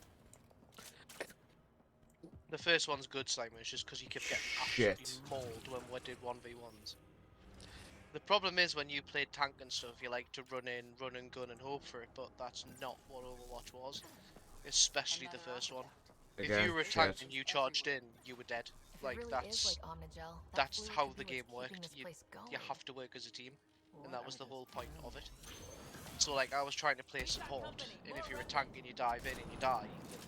The first one's good, Simon. It's just because you kept getting absolutely mauled when we did 1v1s. The problem is when you played tank and stuff, you like to run in, run and gun and hope for it, but that's not what Overwatch was. Especially the first one. Again, if you were a tank shit. and you charged in, you were dead. Like really that's is like Omnigel, that that's fluid how could the be game what's keeping worked. this You place going. have to work as a team, and that was the whole point of it. So like I was trying to play support, and if you're a tank and you dive in and you die, then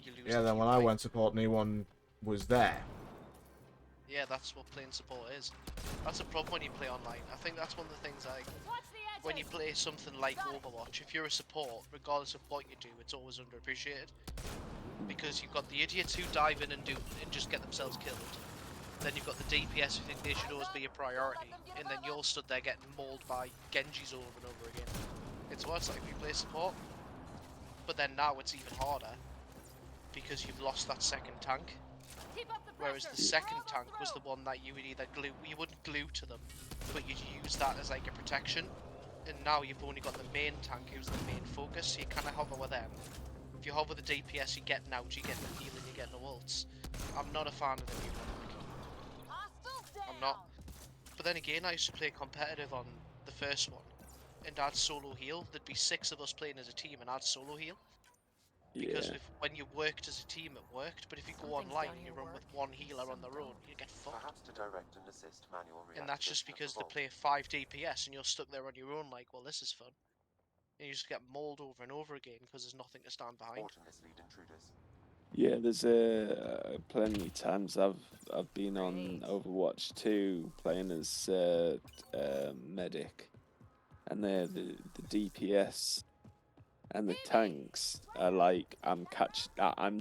you lose. Yeah, then when I went support, no one was there. Yeah, that's what playing support is. That's a problem when you play online. I think that's one of the things like when you play something like Overwatch, if you're a support, regardless of what you do, it's always underappreciated. Because you've got the idiots who dive in and just get themselves killed. Then you've got the DPS who think they should always be a priority, and then you're stood there getting mauled by Genjis over and over again. It's what it's like if you play support. But then now it's even harder because you've lost that second tank. Whereas the second tank was the one that you would either you wouldn't glue to them, but you'd use that as like a protection. And now you've only got the main tank who's the main focus, so you kind of hover with them. If you hover the DPS, you're getting out, you're getting the heal, and you're getting the ults. I'm not a fan of the new one. I'm not. But then again, I used to play competitive on the first one, and I'd solo heal. There'd be 6 of us playing as a team, and I'd solo heal. Because when you worked as a team, it worked. But if you go online and you run with one healer on their own, you get fucked. Perhaps to direct and assist manual And that's just reactivation of because the they vault. play 5 DPS and you're stuck there on your own like, well, this is fun. And you just get mauled over and over again because there's nothing to stand behind. Or to mislead intruders. Yeah, there's plenty of times I've been on Overwatch 2 playing as medic, and the DPS and the tanks are like I'm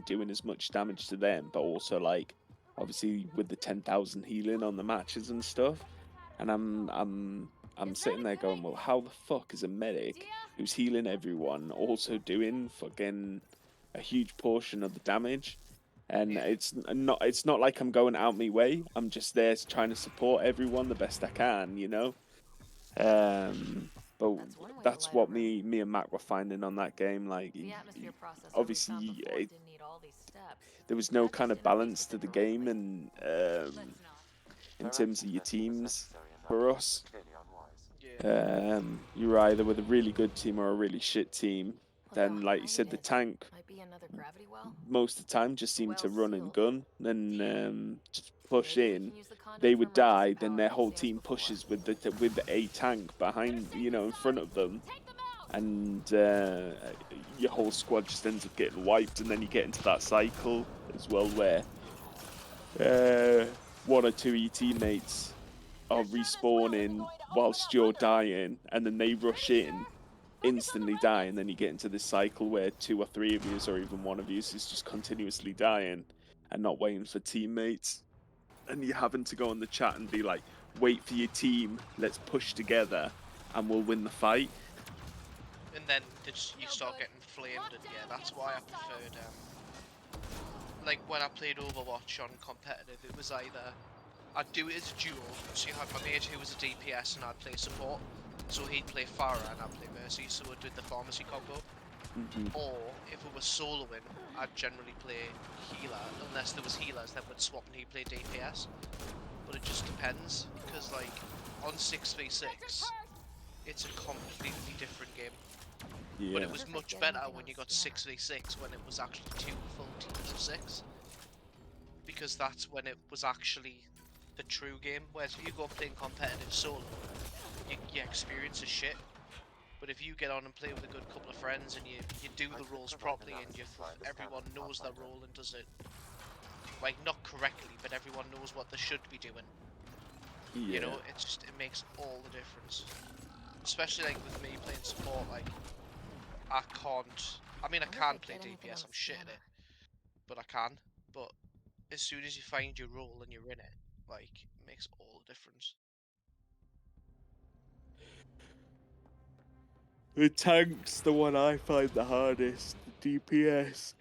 doing as much damage to them, but also like obviously with the 10,000 healing on the matches and stuff, and I'm sitting there going, well, how the fuck is a medic who's healing everyone also doing fucking a huge portion of the damage? And it's not like I'm going out my way. I'm just there trying to support everyone the best I can, you know. But That's one way to that's light what a room. me and Matt were finding on that game. Like, The atmosphere processor we found obviously, before didn't need all these steps. there was no That kind just of interfaced balance with to it the game, directly. and Let's not. in terms of your teams, for us, Clearly unwise. Yeah. you're either with a really good team or a really shit team. Look how Then, like you high said, it the is. tank Might be another gravity well. most of the time just The seemed to well's run and sealed. gun and just push Maybe we in. can use the conduit They for would emergency die, then power, their whole same as team before. pushes with a tank behind, in front of them, Take them out! and your whole squad just ends up getting wiped, and then you get into that cycle as well where one or two of your teammates are respawning whilst you're dying, and then they rush in, instantly die, and then you get into this cycle where two or three of you, or even one of you, is just continuously dying and not waiting for teammates. And you're having to go on the chat and be like, wait for your team, let's push together, and we'll win the fight. And then you start getting flamed, and yeah, that's why I preferred like when I played Overwatch on competitive, it was either I'd do it as a duel, so you had my mate who was a DPS and I'd play support, so he'd play Pharah and I'd play Mercy, so we'd do the pharmacy combo. Or if we were soloing, I'd generally play healer, unless there was healers, then we'd swap and he'd play DPS. But it just depends, because like on 6v6, it's a completely different game. Yeah. But it was much better when you got 6v6 when it was actually 2 full teams of 6. Because that's when it was actually the true game. Whereas if you go playing competitive solo, your experience is shit. But if you get on and play with a good couple of friends and you do the roles properly and everyone knows their role and does it, like, not correctly, but everyone knows what they should be doing. Yeah. You know, it makes all the difference. Especially like with me playing support, like I can play DPS, I'm shit at it, but I can. But as soon as you find your role and you're in it, like, it makes all the difference. The tank's the one I find the hardest. The DPS.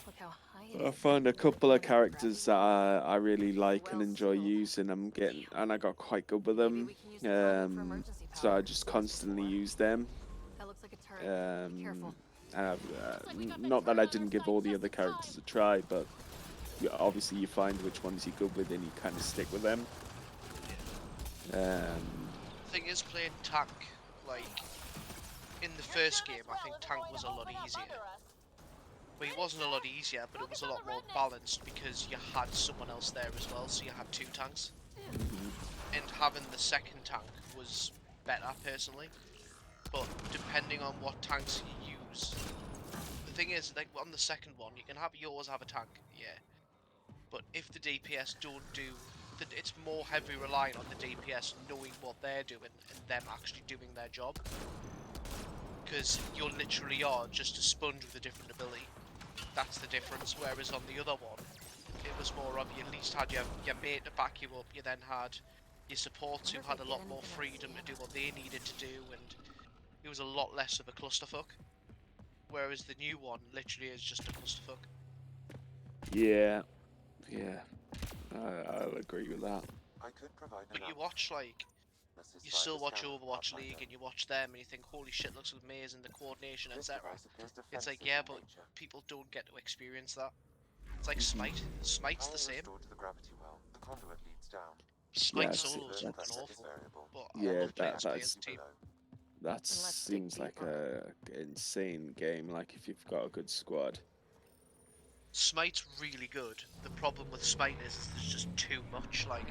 Look how high it I is. find a couple of Maybe another characters that I really like and enjoy using. And I got quite good with them. we can use the conduit for emergency So I power, just same as constantly before. use them. That looks like a turret. Be careful. And not that I didn't give all the other characters a try, but obviously you find which ones you're good with and you kind of stick with them. Thing is, playing tank, like, in the first game, I think tank was a lot easier. Well, it wasn't a lot easier, but it was a lot more balanced because you had someone else there as well, so you had 2 tanks. And having the second tank was better, personally. But depending on what tanks you use, the thing is, like, on the second one, you can have yours have a tank, yeah. But if the DPS don't do, it's more heavily reliant on the DPS knowing what they're doing and them actually doing their job. Because you literally are just a sponge with a different ability. That's the difference. Whereas on the other one, it was more of you at least had your mate to back you up. You then had your supports who had a lot more freedom to do what they needed to do, and it was a lot less of a clusterfuck. Whereas the new one literally is just a clusterfuck. Yeah. I'll agree with that. I could provide But you watch, like, you still watch Overwatch League and you watch them and you think, holy shit, looks amazing, the coordination, etc. It's like, yeah, but people don't get to experience that. It's like Smite. Smite's the same. To the gravity well. The conduit leads down. Smite solo's fucking awful. But Yeah, I love playing Smite as a team. That seems like a insane game. Like if you've got a good squad. Smite's really good. The problem with Smite is there's just too much. Like,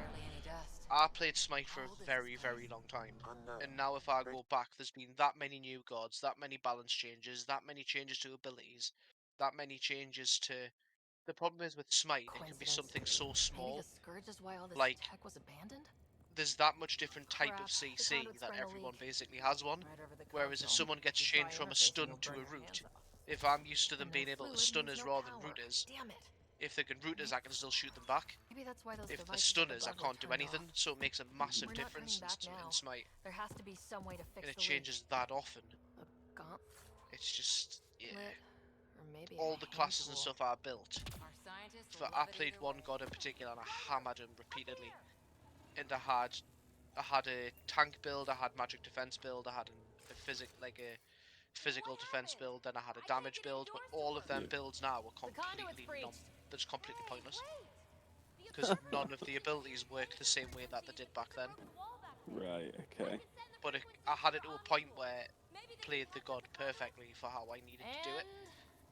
I played Smite for a very, very long time, and now if I go back, there's been that many new gods, that many balance changes, that many changes to abilities, that many changes to. The problem is with Smite, it can be something so small. Maybe the Scourge is why all this like, tech was abandoned? there's that much different type of CC that everyone basically has one. Whereas if someone gets changed from a stun to a root, if I'm used to them being able to stun us rather than root us, if they can root us, I can still shoot them back. If they're stunners, I can't do anything, so it makes a massive difference in Smite. There has to be some way to fix and it changes that often. It's just, yeah. All the classes and stuff I built. I played one god in particular and I hammered him repeatedly. And I had a tank build, I had magic defense build, I had an a physical defense build, then I had a damage build, but all of them builds now are completely they're just completely pointless because none of the abilities work the same way that they did back then. Right. Okay. But I had it to a point where played the god perfectly for how I needed to do it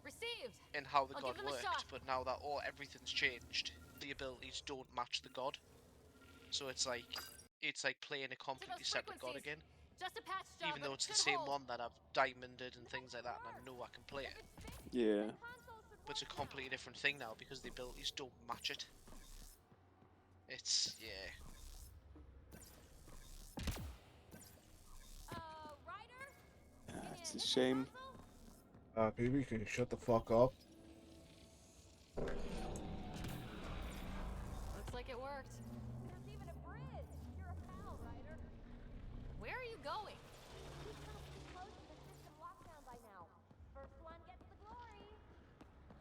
Received. and how the I'll god give them a worked. shot. But now that everything's changed, the abilities don't match the god. So it's like playing a completely separate god again. Just a patch job, Even though but it's it the should same hold. one that I've diamonded and things like that, and I know I can play it. Yeah. But it's a completely different thing now because the abilities don't match it. It's yeah. Ryder? It's a shame. Baby, can you shut the fuck up? Looks like it worked. There's even a bridge. You're a pal, Ryder. Where are you going? These tunnels too close to the system lockdown by now. First one gets the glory.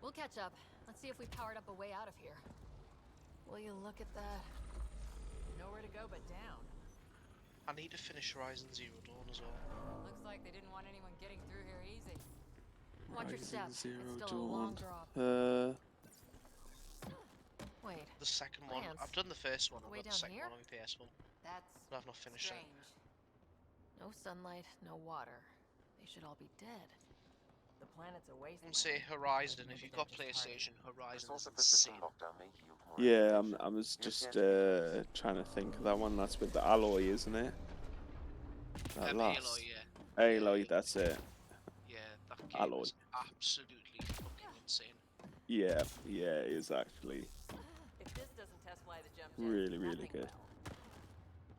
We'll catch up. Let's see if we powered up a way out of here. Will you look at that? Nowhere to go but down. I need to finish Horizon Zero Dawn as well. Looks like they didn't want anyone getting through here easy. Watch your Horizon step. Zero It's still a long Dawn. drop. Wait. The second one, Lance, I've done the first one. I've way got the down second here? one on my PS1, That's but I've not finished it. strange. No sunlight, no water. They should all be dead. The planet's a wasteland. Say Horizon. If Maybe you've they're got just PlayStation, The Horizon is source of the system insane. lockdown may yield more Yeah. information. I was You just appear to be trying to think of that one. That's with the alloy, isn't it? That last. Aloy, yeah. Aloy. That's it. Yeah, that game Alloy. is absolutely fucking insane. Yeah. Yeah. It is actually If this doesn't test fly the jump jet, really nothing good. will.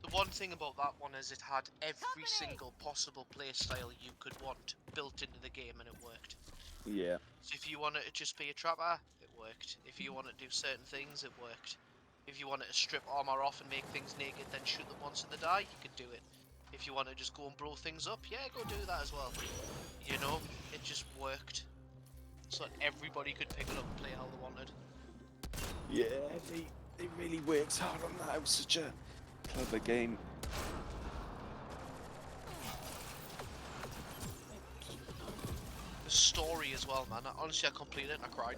The one thing about that one is it had every single possible playstyle you could want built into the game, and it worked. Yeah. So if you wanted to just be a trapper, it worked. If you wanted to do certain things, it worked. If you wanted to strip armor off and make things naked, then shoot them once and they die, you could do it. If you want to just go and blow things up, yeah, go do that as well. You know, it just worked. So that everybody could pick it up and play how they wanted. Yeah. They really worked hard on that. It was such a clever game. The story as well, man. Honestly, I completed it and I cried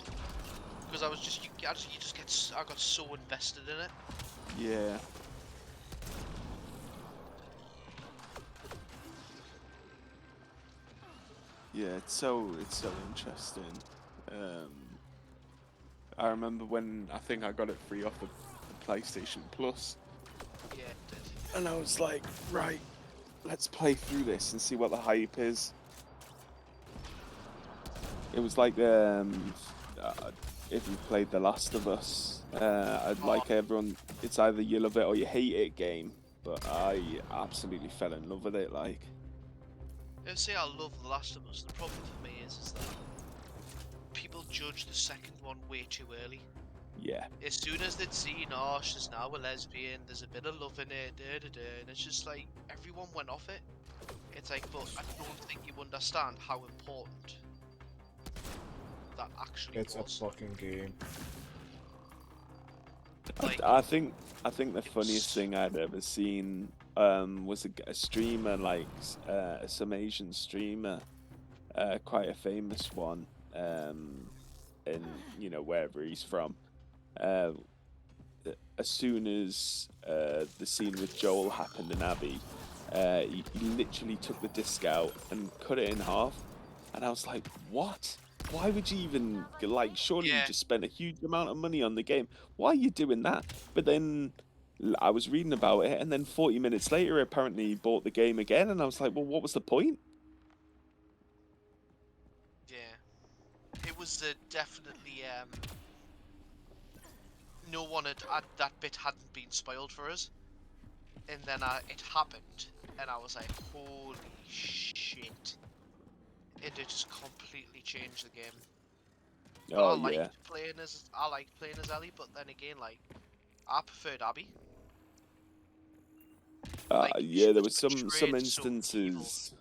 because I got so invested in it. Yeah. Yeah, it's so interesting. I remember when I think I got it free off the PlayStation Plus, Yeah, it did. and I was like, right, let's play through this and see what the hype is. It was like if you played The Last of Us, I'd like everyone. It's either you love it or you hate it game, but I absolutely fell in love with it. Like, I say I love The Last of Us. The problem for me is that people judge the second one way too early. yeah, As soon as they'd seen, oh, she's now a lesbian, there's a bit of love in it, and it's just like, everyone went off it. It's like, but I don't think you understand how important that actually It's a was. fucking game. Like, I think the funniest thing I'd ever seen was a streamer, like some Asian streamer, quite a famous one, in wherever he's from. As soon as the scene with Joel happened in Abby, he literally took the disc out and cut it in half, and I was like, what? Why would you even, like, surely you just spent a huge amount of money on the game. Why are you doing that? But then I was reading about it, and then 40 minutes later, apparently he bought the game again, and I was like, well, what was the point? yeah, it was definitely no one that bit hadn't been spoiled for us, and then it happened, and I was like, holy shit! It just completely changed the game. But Oh, I liked yeah. playing as Ellie, but then again, like, I preferred Abby. Yeah, there was some portrayed so instances.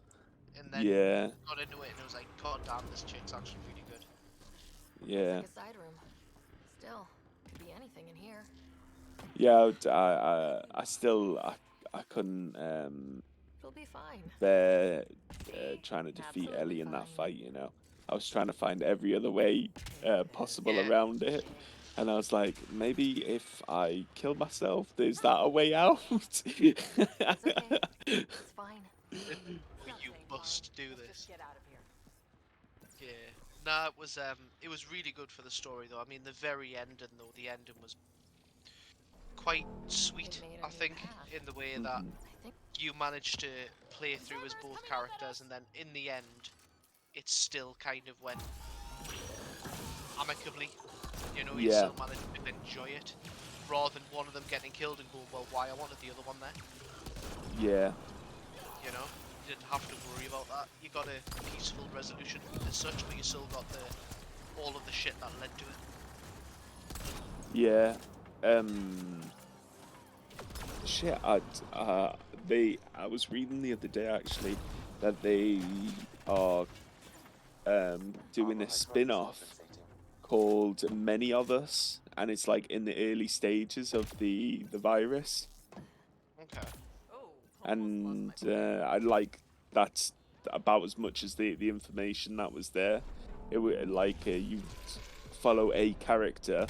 And then Yeah, got into it, and it was like, god damn, this chick's actually really good. yeah. Like a side room. Still, could be anything in here. Yeah, I still I couldn't She'll be fine. they're See? trying to defeat Absolutely Ellie in that fine. fight, you know. I was trying to find every other way possible Yeah. around it. And I was like, maybe if I kill myself, is that a way out? It's okay. It's fine. Or you must do Let's this. just get out of here. Yeah. Nah, it was really good for the story though. I mean, the very ending though, the ending was quite sweet, It made a I new think, path. in the way that Mhm. I think you managed to play through as both characters, and then in the end, it still kind of went amicably. You know, you Yeah, still managed to enjoy it, rather than one of them getting killed and going, well, why I wanted the other one there. yeah, You know, you didn't have to worry about that. You got a peaceful resolution as such, but you still got all of the shit that led to it. yeah. Shit, I was reading the other day actually that they are doing a spin-off called Many of Us, and it's like in the early stages of the virus. Okay. Oh, And I like that's about as much as the information that was there. It would like you follow a character.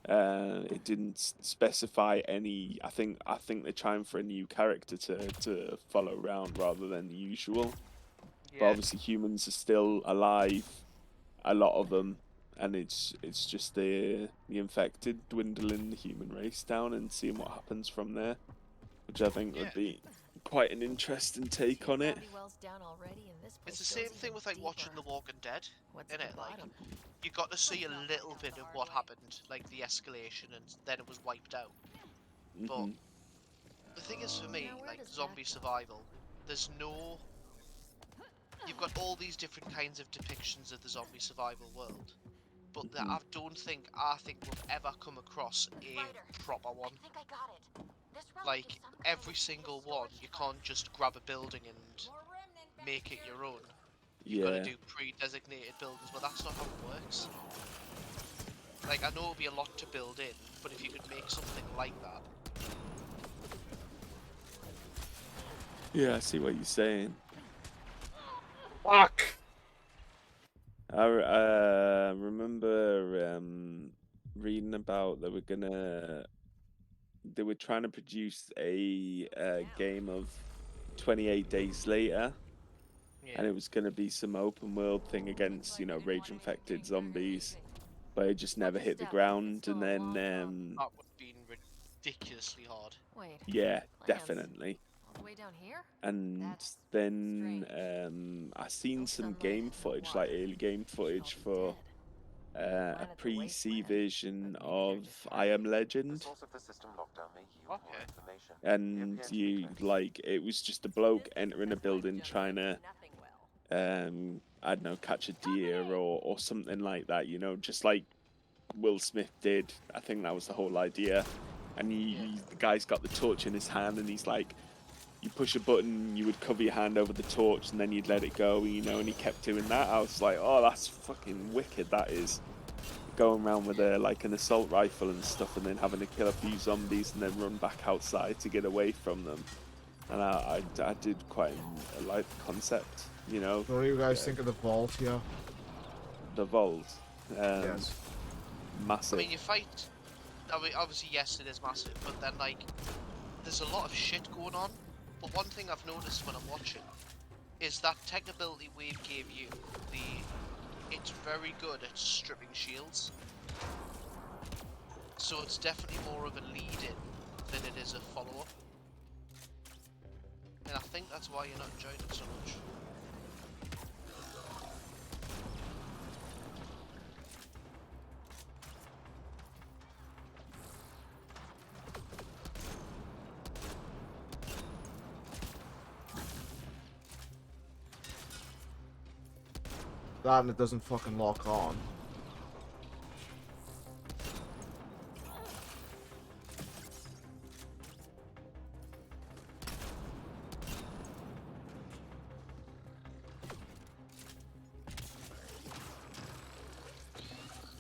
It didn't specify any. I think they're trying for a new character to follow around rather than the usual. But Yeah. obviously humans are still alive, a lot of them, and it's just the infected dwindling the human race down and seeing what happens from there, which I think Yeah. would be quite an interesting take on it. gravity well's down already, and this It's place the goes same thing even with like watching deeper. The Walking Dead, What's isn't at it? the Like bottom? you got to see a little bit of what happened, like the escalation, and then it was wiped out. But Hmm. the thing is, for me, Now where like does that zombie go? survival, there's no. You've got all these different kinds of depictions of the zombie survival world, but Hmm. I think we've ever come across a proper one. I think I got it. This relic Like is some kind every of single storage one, you device. can't just grab a building and more remnant back make it here. your own. You've got to Yeah. do pre-designated buildings, but that's not how it works. Like, I know it'll be a lot to build in, but if you could make something like that. Yeah, I see what you're saying. Fuck! I remember reading about they were trying to produce a game of 28 Days Later, Yeah. and it was going to be some open world thing against, you know, rage infected zombies, but it just never Watch your hit the step. ground. It's still And a then long That would have been ridiculously hard. Wait, yeah, plans. definitely. All the way down here? And That's then strange. I seen No some sunlight, game no footage, like water. early game They should all footage be for dead. a Planet's a pre-C wasteland, version but maybe they're of just I Am happy. The Legend, source of the system lockdown may yield more Okay. information. and The you appears to be like it was just a So bloke this is entering a just like building just trying to nothing well. I don't know, catch a deer or something like that, you know, just like Will Smith did. I think that was the whole idea. And Yeah. the guy's got the torch in his hand, and he's like, you push a button, you would cover your hand over the torch, and then you'd let it go, you know, and he kept doing that. I was like, oh, that's fucking wicked, that is. Going around with like an assault rifle and stuff, and then having to kill a few zombies and then run back outside to get away from them. And I did quite like the concept, you know. What do you guys think of the vault here? The vault, Yes. I massive. mean, you fight. I mean, obviously, yes, it is massive, but then, like, there's a lot of shit going on. But one thing I've noticed when I'm watching is that tech ability Wave gave you, it's very good at stripping shields. So it's definitely more of a lead-in than it is a follow-up. And I think that's why you're not enjoying it so much. That and it doesn't fucking lock on.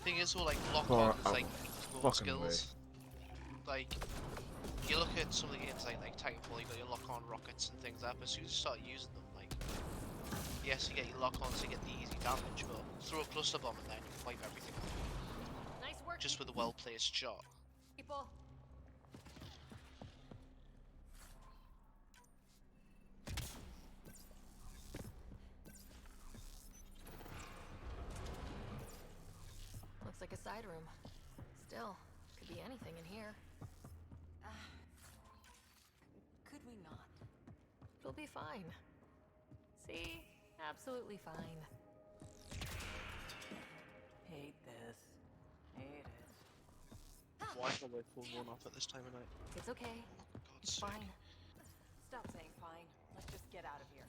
Thing is, well, like, lock Far on is out like of smoke fucking way. skills. Like, You look at some of the games like Titanfall, you got your lock-on rockets and things like that, but as soon as you start using them, like, yes, you get your lock-ons to get the easy damage, but throw a cluster bomb in there and you can wipe everything out. Nice work. Just with a well-placed shot. People. Looks like a side room. Still, could be anything in here. Could we not? It'll be fine. See? Absolutely fine. Hate this. Hate it. Why can't we pull one off at this time of night? It's okay. God's It's sake. fine. Stop saying fine. Let's just get out of here.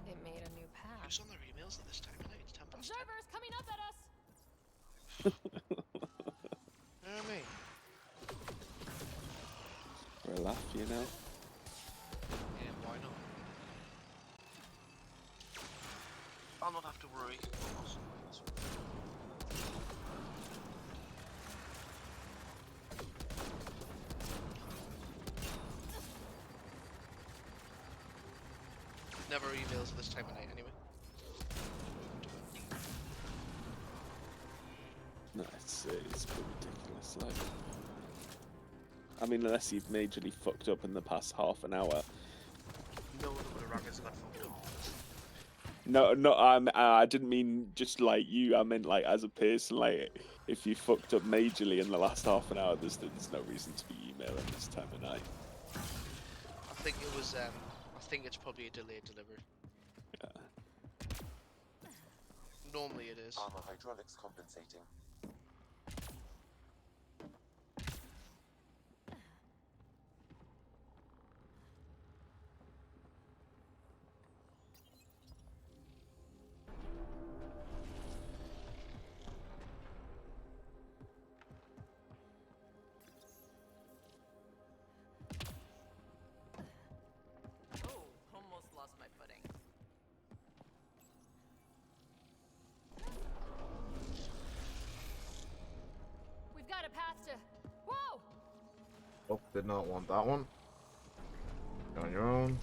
It made a new path. Who's on their emails at this time of night? It's 10 past 10. Observers coming up at us! Me. For a laugh, you know. Yeah, why not? I'll not have to worry. Never emails at this time of night anyway. No, it's a bit ridiculous. Like, I mean, unless you've majorly fucked up in the past half an hour. No one would have rang us and got fucked up. No, I didn't mean just like you. I meant like as a person. Like, if you fucked up majorly in the last half an hour, there's no reason to be emailing this time of night. I think it was. I think it's probably a delayed delivery. Yeah. Normally it is. Armor hydraulics compensating. Oh, almost lost my footing. We've got a path to... Whoa! Oh, did not want that one. On your own.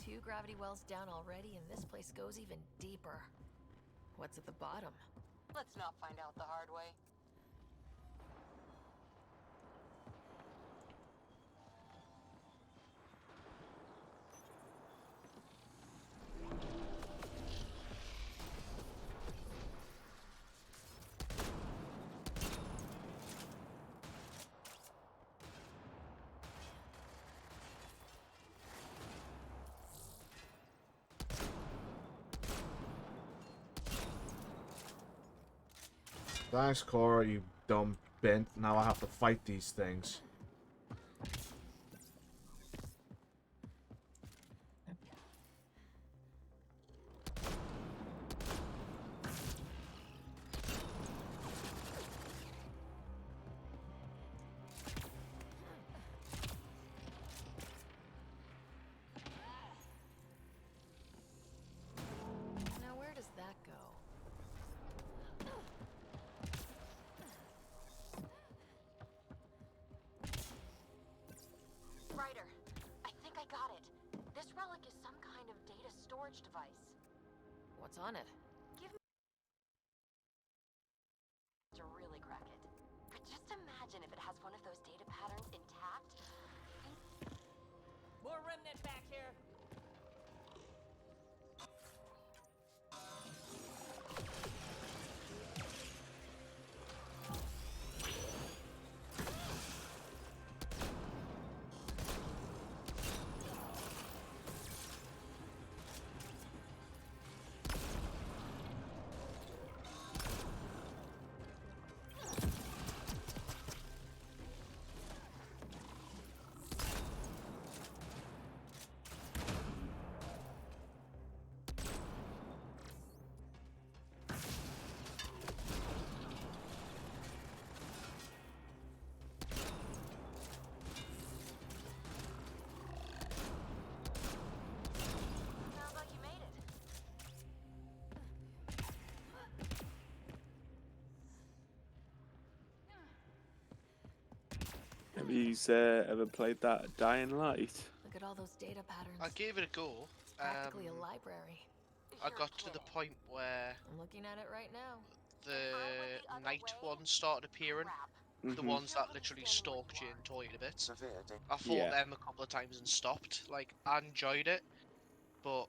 Two gravity wells down already, and this place goes even deeper. What's at the bottom? Let's not find out the hard way. Thanks, Cora, you dumb bent. Now I have to fight these things. Now where does that go? Ryder, I think I got it. This relic is some kind of data storage device. What's on it? Give me to really crack it. But just imagine if it has one of those data patterns intact. More remnant back here. Have you ever played that Dying Light? Look at all those data patterns. I gave it a go. It's practically a library. I got to the point where I'm looking at it right now. the night ones started appearing. The ones that literally stalked you and tore you to bits. I fought them a couple of times and stopped. Like, I enjoyed it, but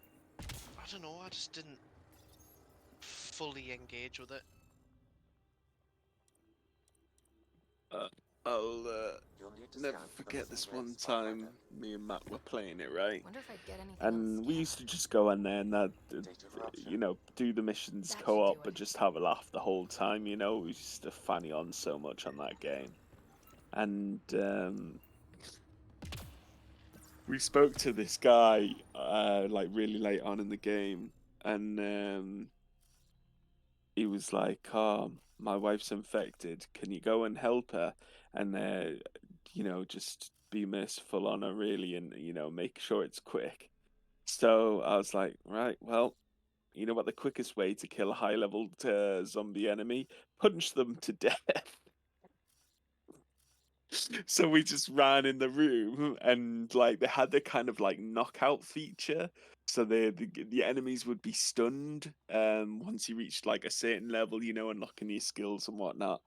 I don't know, I just didn't fully engage with it. I'll never forget this one time me and Matt were playing it, right? Wonder if I'd get anything And we used to just go in there and you know, do the missions That should co-op, do but it. just have a laugh the whole time. You know, we used to fanny on so much on that game, and we spoke to this guy like really late on in the game, and he was like, "Oh, my wife's infected. Can you go and help her?" And you know, just be merciful on her, really, and you know, make sure it's quick. So I was like, right, well, you know what the quickest way to kill a high-level zombie enemy? Punch them to death. So we just ran in the room, and like they had the kind of like knockout feature, so the enemies would be stunned once you reached like a certain level, you know, unlocking your skills and whatnot.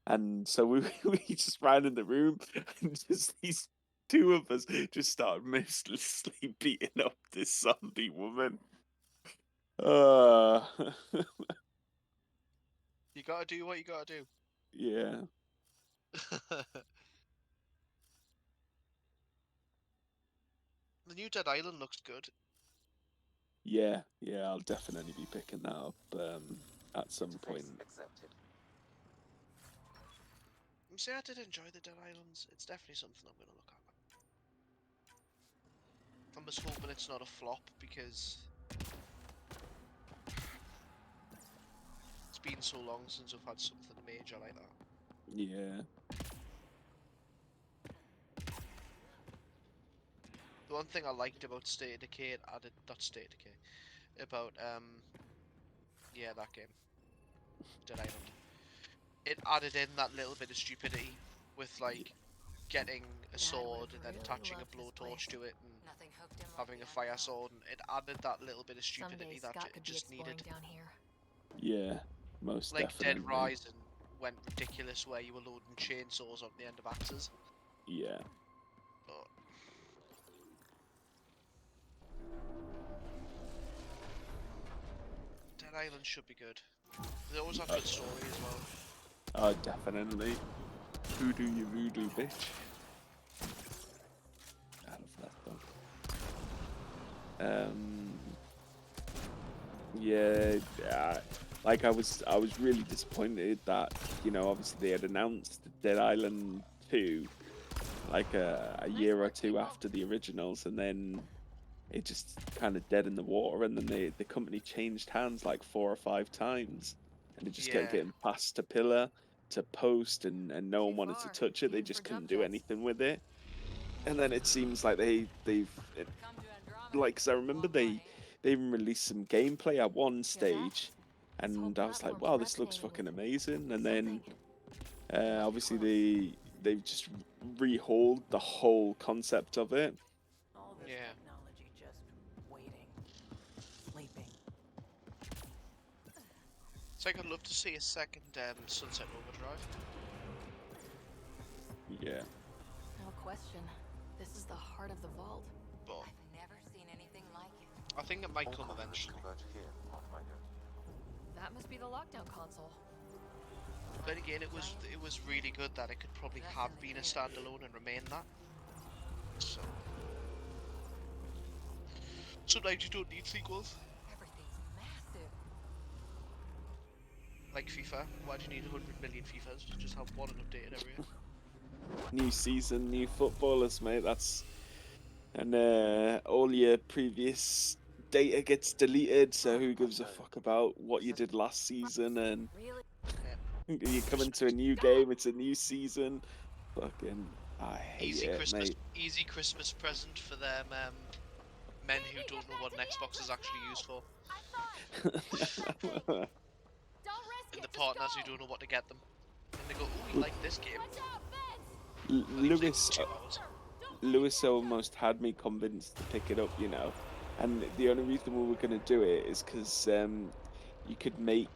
And so we we just ran in the room, and just these two of us just started mercilessly beating up this zombie woman. Uh You gotta do what you gotta do. yeah. The new Dead Island looks good. Yeah, I'll definitely be picking that up at some point. See, I did enjoy the Dead Islands. It's definitely something I'm gonna look at. I'm just hoping it's not a flop because it's been so long since we've had something major like that. Yeah. The one thing I liked about State of Decay, it added, not State of Decay, about yeah, that game, Dead Island. It added in that little bit of stupidity with like getting a sword and then attaching a blowtorch to it and having a fire sword, and it added that little bit of stupidity that it just needed. Down here. Yeah, most Like definitely. Dead Rising went ridiculous where you were loading chainsaws on the end of axes. Yeah. But Dead Island should be good. They always have good story as well. Oh, definitely. Voodoo, you voodoo bitch. I love that dog. Yeah. Like I was really disappointed that, you know, obviously they had announced Dead Island 2 like a year or two after the originals, and then it just kind of dead in the water, and then the company changed hands like 4 or 5 times, and it just kept getting passed to pillar to post, and no one wanted to touch it. They just couldn't do anything with it. And then it seems like like, because I remember they even released some gameplay at one stage, and I was like, wow, this looks fucking amazing. And then obviously they've just rehauled the whole concept of it. All this technology just waiting, sleeping. It's like I'd love to see a second Sunset Overdrive. Yeah. No question. This is the heart of the vault. But I've never seen anything like it. I think it might come eventually. That must be the lockdown console. But again, it was really good that it could probably have been a standalone and remain that. So sometimes you don't need sequels. Everything's massive. Like FIFA. Why do you need 100 million FIFAs? Just have one and update it every year. New season, new footballers, mate. That's and all your previous data gets deleted. So who gives a fuck about what you did last season? And you come into a new game, it's a new season. Fucking, I hate it, mate. Easy Christmas present for them men who don't know what an Xbox is actually used for. And the partners who don't know what to get them. And they go, ooh, we like this game. Only played Lewis, 2 hours. Lewis almost had me convinced to pick it up, you know. And the only reason we were going to do it is because you could make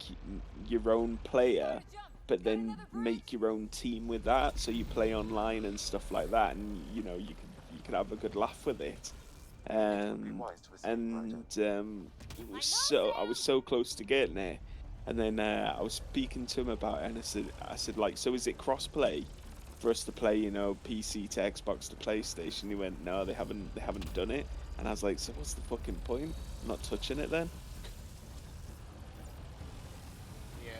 your own player, but then make your own team with that. So you play online and stuff like that, and you know you could have a good laugh with it. And I was so close to getting it, and then I was speaking to him about it, and I said like, so is it crossplay for us to play, you know, PC to Xbox to PlayStation? He went, no, they haven't done it, and I was like, so what's the fucking point? I'm not touching it then. Yeah,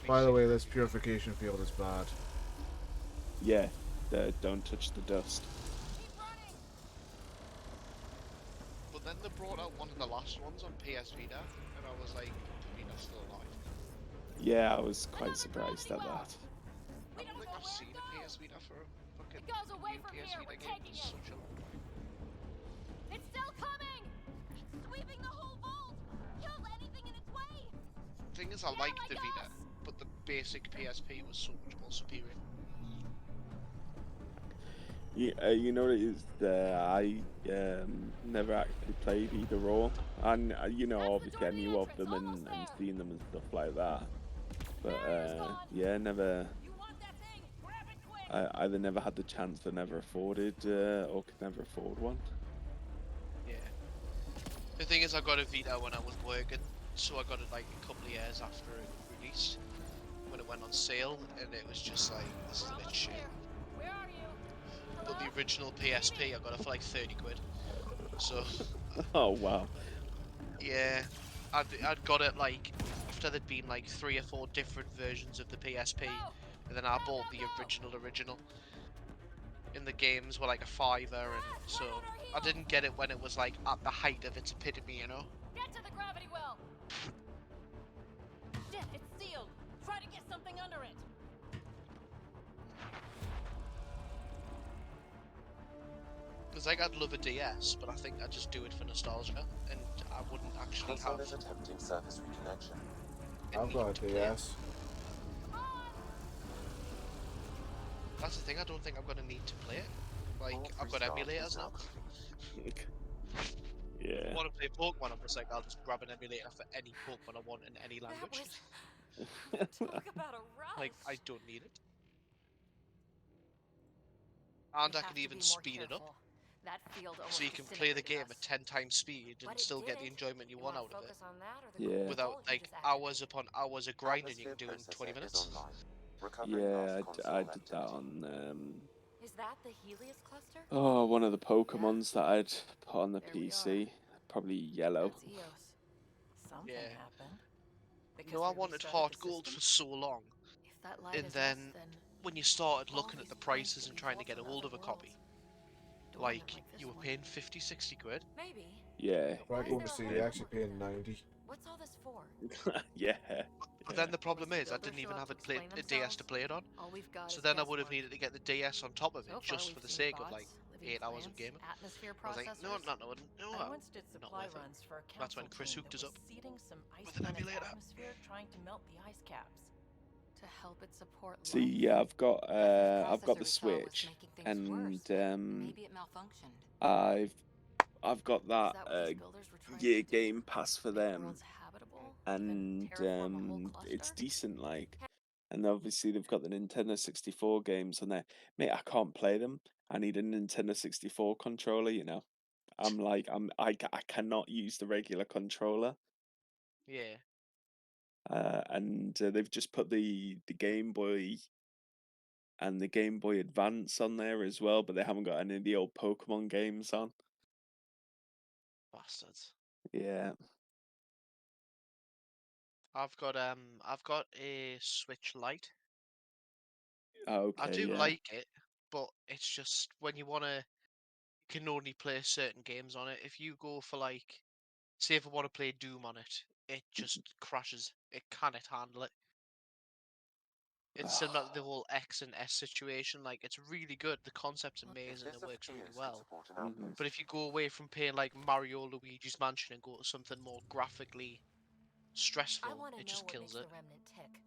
the By the way, this purification field is bad. Yeah, don't touch the dust. But then they brought out one of the last ones on PS Vita, and I was like, Vita's still alive. Yeah, I was quite surprised at that. I don't think I've seen a PS Vita for a fucking new PS Vita game in such a long time. It's still coming! It's sweeping the whole vault! Kill anything in its way! Thing is, I like the Vita, but the basic PSP was so much more superior. You know what it is? I never actually played either or, and you know, obviously I knew of them and seen them and stuff like that. But yeah, never. I either never had the chance or never afforded, or could never afford one. Yeah. The thing is, I got a Vita when I was working, so I got it like a couple of years after it released, when it went on sale, and it was just like, this is a bit shit. But the original PSP, I got it for like 30 quid. So. Oh wow. Yeah, I'd got it like after there'd been like 3 or 4 different versions of the PSP, and then I bought the original. And the games were like a fiver, and so I didn't get it when it was like at the height of its epitome, you know. Get to the gravity well! Shit, it's sealed. Try to get something under it. Because like I'd love a DS, but I think I'd just do it for nostalgia, and I wouldn't actually Console have. is attempting surface reconnection. I've got a DS. That's the thing. I don't think I'm gonna need to play it. Like I've got emulators now. Yeah. If I want to play Pokemon, I'm just like, I'll just grab an emulator for any Pokemon I want in any language. Talk about a rush! Like I don't need it. And I can even speed it up. That field So you can play the game at 10 times speed and still get the enjoyment you want out of it. Yeah. Without like hours upon hours of grinding you can do in 20 minutes. Yeah, I did that on Is that the Helios cluster? oh, one of the Pokemons that I'd put on the PC. Probably yellow. That's Eos. Something happened. No, I wanted Heart Gold for so long. And then when you started looking at the prices and trying to get a hold of a copy, like you were paying 50, 60 quid. Maybe. Yeah. Right, going to see you actually paying 90. What's all this for? Yeah. But then the problem is, I didn't even have a DS to play it on. So then I would have needed to get the DS on top of it, just for the sake of like 8 hours of gaming. I was like, no, no. I once did supply runs for a council That's when Chris team hooked that us was up seeding some ice with an planet's emulator. atmosphere, trying to melt the ice caps. To help it support See, yeah, I've got the Switch, and Maybe it malfunctioned. I've got that year Game Pass for them, and it's decent, like, and obviously they've got the Nintendo 64 games on there. Mate, I can't play them. I need a Nintendo 64 controller, you know. I cannot use the regular controller. Yeah. And they've just put the Game Boy and the Game Boy Advance on there as well, but they haven't got any of the old Pokemon games on. Bastards. Yeah. I've got a Switch Lite. Okay. I do yeah. like it, but it's just when you can only play certain games on it. If you go for like, say if I want to play Doom on it, it just crashes. It cannot handle it. It's similar to the whole X and S situation. Like, it's really good. The concept's amazing. It works really well. But if you go away from playing like Mario Luigi's Mansion and go to something more graphically stressful, it just kills it. The remnant tick.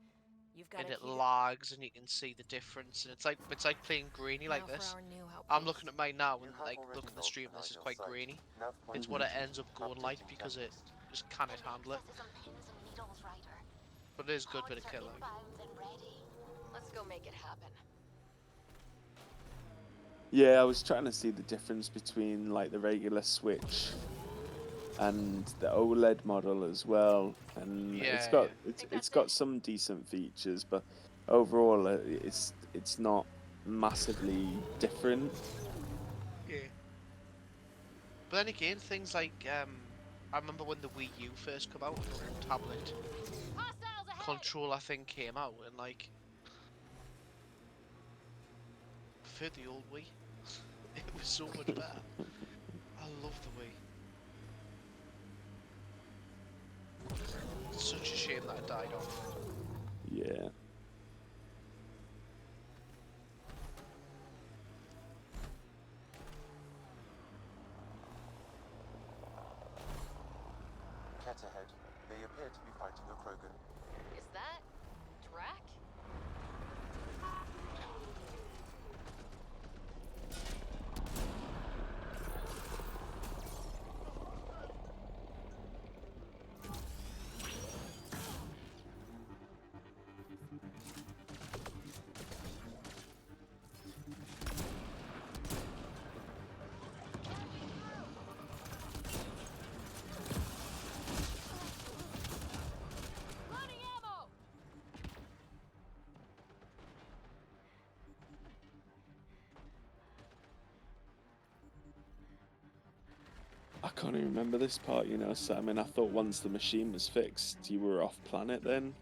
You've got and a it key to... lags, and you can see the difference. And it's like playing grainy Now like for this. our new outpost. I'm looking at mine now, You and have like already look at the logged stream. an This is ideal quite site. grainy. Nav point It's what it ready. ends up going like Updating because it checklist. just cannot handle it. But it is a good bit of kit, like. Let's go make it happen. Yeah, I was trying to see the difference between like the regular Switch and the OLED model as well, and Yeah, it's got some decent features, but overall it's not massively different. yeah. But then again, things like I remember when the Wii U first came out, and the tablet control I think came out, and like for the old Wii, it was so much better. I love the Wii. It's such a shame that it died off. Yeah. Cat ahead. They appear to be fighting a Krogan. Is that... Drac? I can't even remember this part, you know, so I mean I thought once the machine was fixed you were off planet then.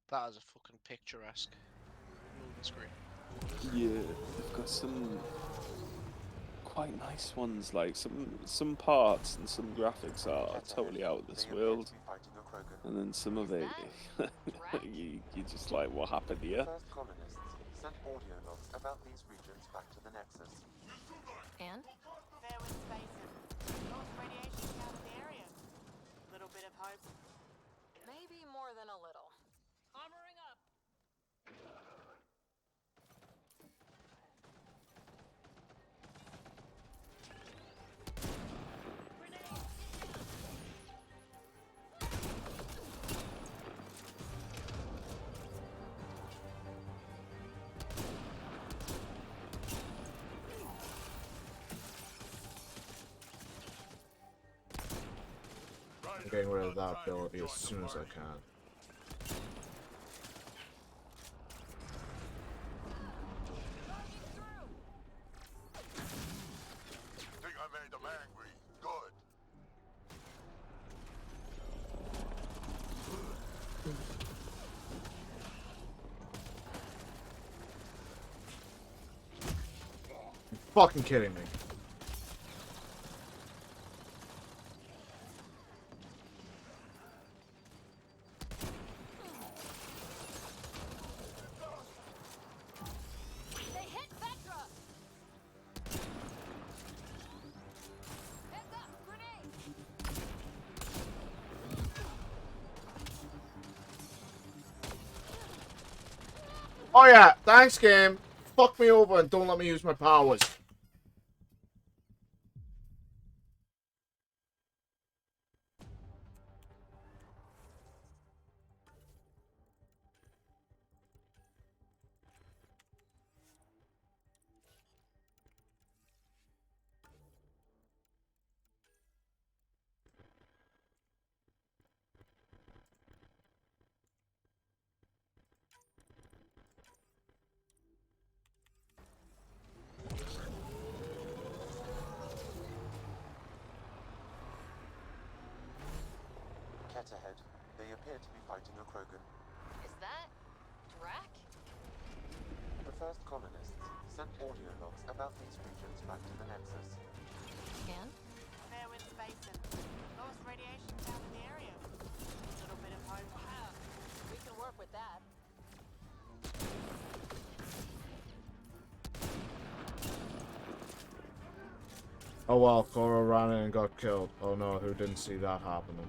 That is a fucking picturesque loading screen. Yeah, they've got some quite nice ones, like some parts and some graphics are totally out of this world, and then some of it you're just like, what happened here? First colonists sent audio logs about these regions back to the Nexus. And? Fair with spacing. Lots of radiation down in the area. Little bit of hope. Maybe more than a little. Armoring up. I'm getting rid of that ability as soon as I can. Think I made them angry. Good. You fucking kidding me? They hit Vetra! Heads up! Grenade! Oh yeah, thanks game. Fuck me over and don't let me use my powers. Cat ahead. They appear to be fighting a Krogan. Is that... Drac? The first colonists sent audio logs about these regions back to the Nexus. Scan? Fair wind spacing. Lowest radiation count in the area. Little bit of hope. We can work with that. Oh well, Cora ran in and got killed. Oh no, who didn't see that happening?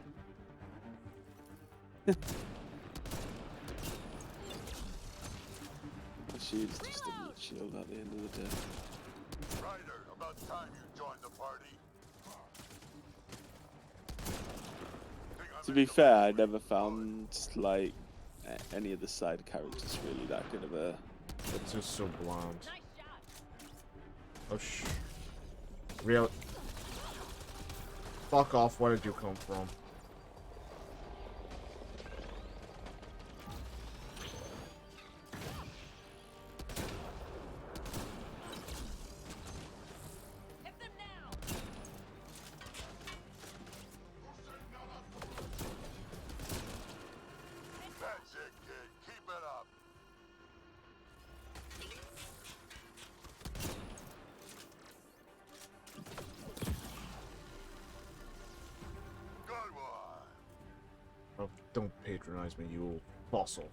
Shield's just a meat shield at the end of the day. Ryder, about time you joined the party. To be fair, I never found like any of the side characters really that good of a. It's just so bland. Oh Real. Fuck off, where did you come from? Hit them now! That's it, kid. Keep it up. Good one. Oh, don't patronize me, you old fossil.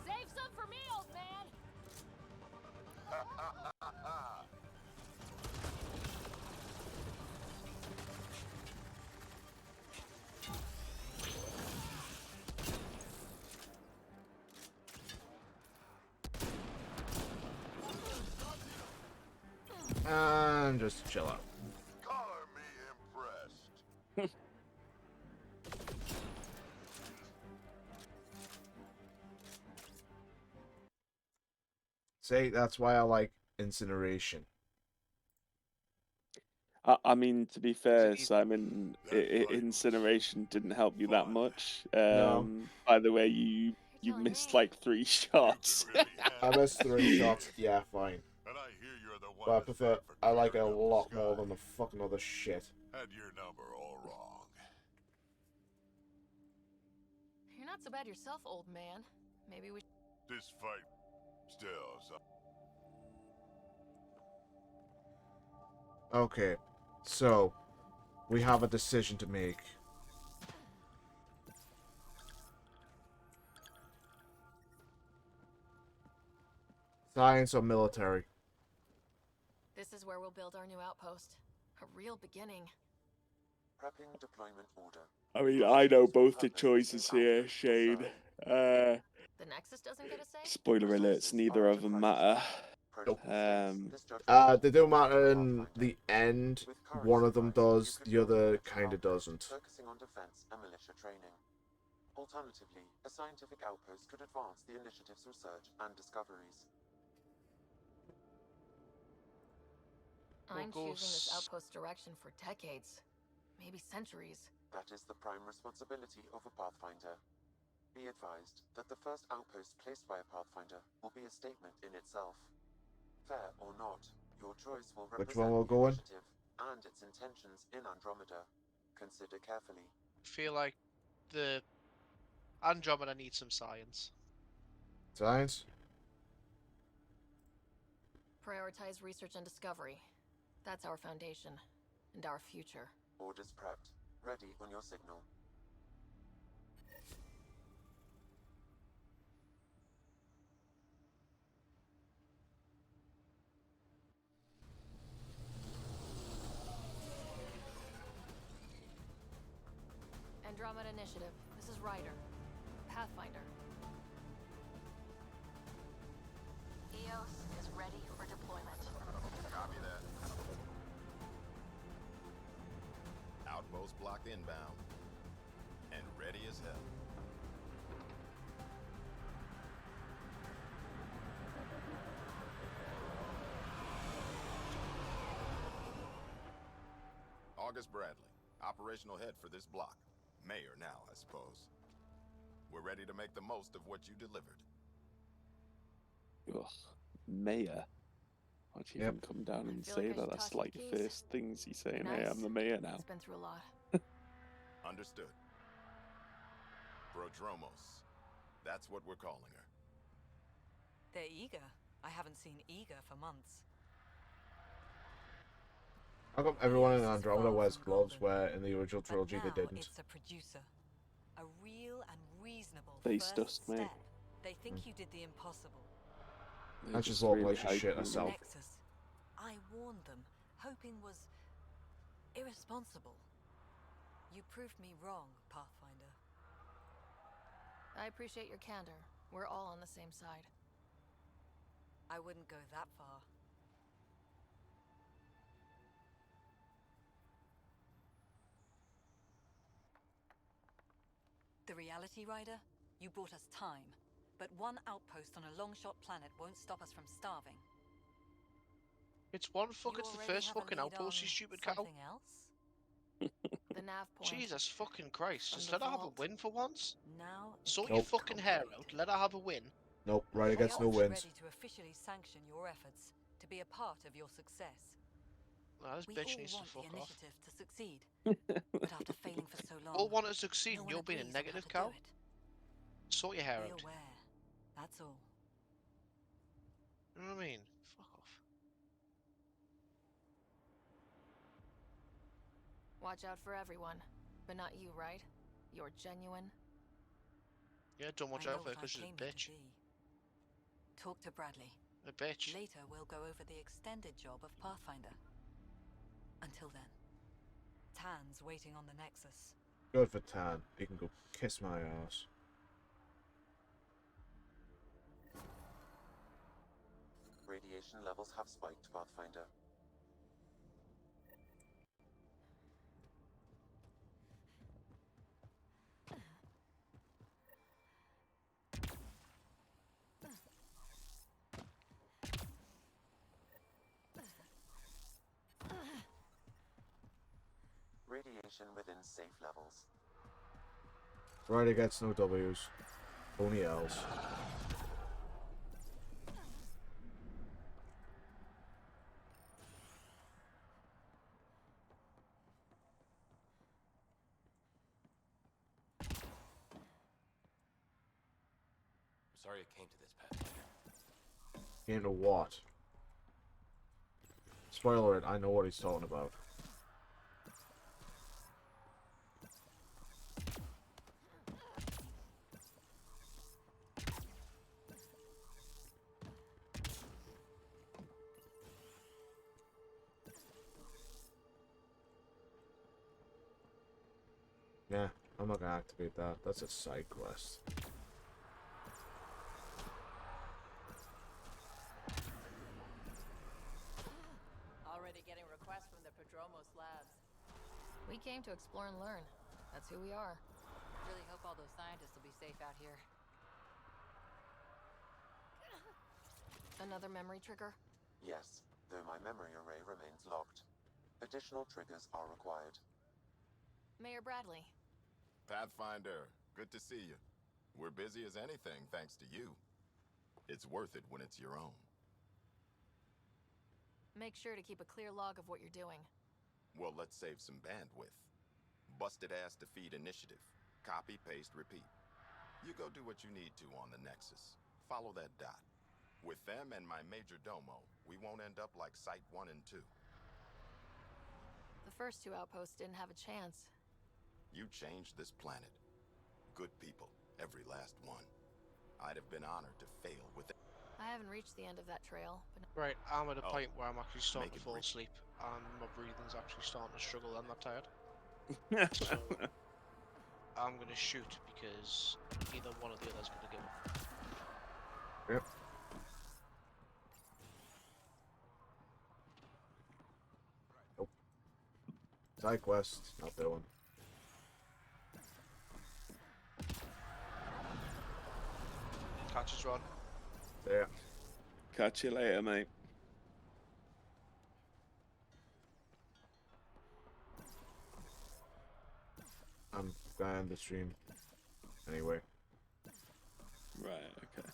Save some for me, old man! And just chill out. Color me impressed. See, that's why I like incineration. I mean, to be fair, easy? Simon, incineration didn't help you that much. No. By the way, you telling missed me. like 3 shots. I missed 3 shots, yeah, fine. And I hear you're the one But I to prefer, thank for I like it a clearing up the lot more sky. than the fucking other shit. Had your number all wrong. You're not so bad yourself, old man. Maybe we... This fight still so Okay, so we have a decision to make. Science or military? This is where we'll build our new outpost. A real beginning. Prepping deployment order. I mean, I know both the choices here, Shane. The Nexus doesn't get a say? Spoiler alerts, neither of them matter. They do matter in the end. One of them does, the other kinda doesn't. Focusing on defense and militia training. Alternatively, a scientific outpost could advance the initiative's research and discoveries. I'm We'll go choosing this outpost direction for decades. Maybe centuries. That is the prime responsibility of a Pathfinder. Be advised that the first outpost placed by a Pathfinder will be a statement in itself. Fair or not, your choice will Which represent one will the go in? initiative and its intentions in Andromeda. Consider carefully. Feel like the Andromeda needs some science. Science? Prioritize research and discovery. That's our foundation. And our future. Orders prepped. Ready on your signal. Andromeda Initiative. This is Ryder. Pathfinder. EOS is ready for deployment. Copy that. Outpost blocked inbound. And ready as hell. August Bradley, operational head for this block. Mayor now, I suppose. We're ready to make the most of what you delivered. Ugh, mayor. Why'd you even come down and say like I that? should That's toss you like the your keys. first things he's saying. Hey, Nice. I'm the mayor now. It's been through a lot. Understood. Prodromos, That's what we're calling her. They're eager. I haven't seen eager for months. How come everyone in Eos is Andromeda far wears from gloves golden, where in the original but trilogy they now didn't? it's a producer. A real and reasonable Face first dust, mate. step. They think you did the impossible. That's just all really place your shit hyping The them. herself. Nexus. I warned them, hoping was irresponsible. You proved me wrong, Pathfinder. I appreciate your candor. We're all on the same side. I wouldn't go that far. The Reality Rider? You bought us time. But one outpost on a long-shot planet won't stop us from starving. It's one fuck, You it's the already first have a fucking lead outpost, on you stupid cow. something else? The nav point. Jesus fucking Christ, From just the let her have a vault. win for once. Now Sort Nope. your fucking hair out, let her have a win. Nope, Ryder gets no Eons wins. ready to officially sanction your efforts, to be a part of your success. Nah, this We bitch all needs to want the fuck off. initiative to succeed, but after failing for so long, All want to succeed no and one you're being a agrees on how negative to cow. do it. Sort your hair Be out. aware. That's all. You know what I mean? Fuck off. Watch out for everyone. But not you, right? You're genuine. Yeah, don't watch I know out for her what I because she's came a here to bitch. be. Talk to Bradley. A bitch. Later, we'll go over the extended job of Pathfinder. Until then, Tan's waiting on the Nexus. Good for Tan. He can go kiss my ass. Radiation levels have spiked, Pathfinder. Radiation within safe levels. Ryder gets no W's. Only L's. Sorry it came to this, Pathfinder. Came to what? Spoiler alert, I know what he's talking about. Yeah, I'm not gonna activate that. That's a side quest. Already getting requests from the Prodromos labs. We came to explore and learn. That's who we are. Really hope all those scientists will be safe out here. Another memory trigger? Yes, though my memory array remains locked. Additional triggers are required. Mayor Bradley. Pathfinder, good to see you. We're busy as anything thanks to you. It's worth it when it's your own. Make sure to keep a clear log of what you're doing. Well, let's save some bandwidth. Busted ass defeat initiative. Copy, paste, repeat. You go do what you need to on the Nexus. Follow that dot. With them and my major domo, we won't end up like Site 1 and 2. The first two outposts didn't have a chance. You changed this planet. Good people, every last one. I'd have been honored to fail with it. I haven't reached the end of that trail, but Right, I'm at a Oh, point where I'm actually starting make to it fall brief. asleep and my breathing's actually starting to struggle. I'm not tired. So I'm gonna shoot because either one or the other's gonna give up. Yep. Nope. Side quest, not doing. Catch his run. Yeah. Catch you later, mate. I'm gonna end the stream. Anyway. Right, okay.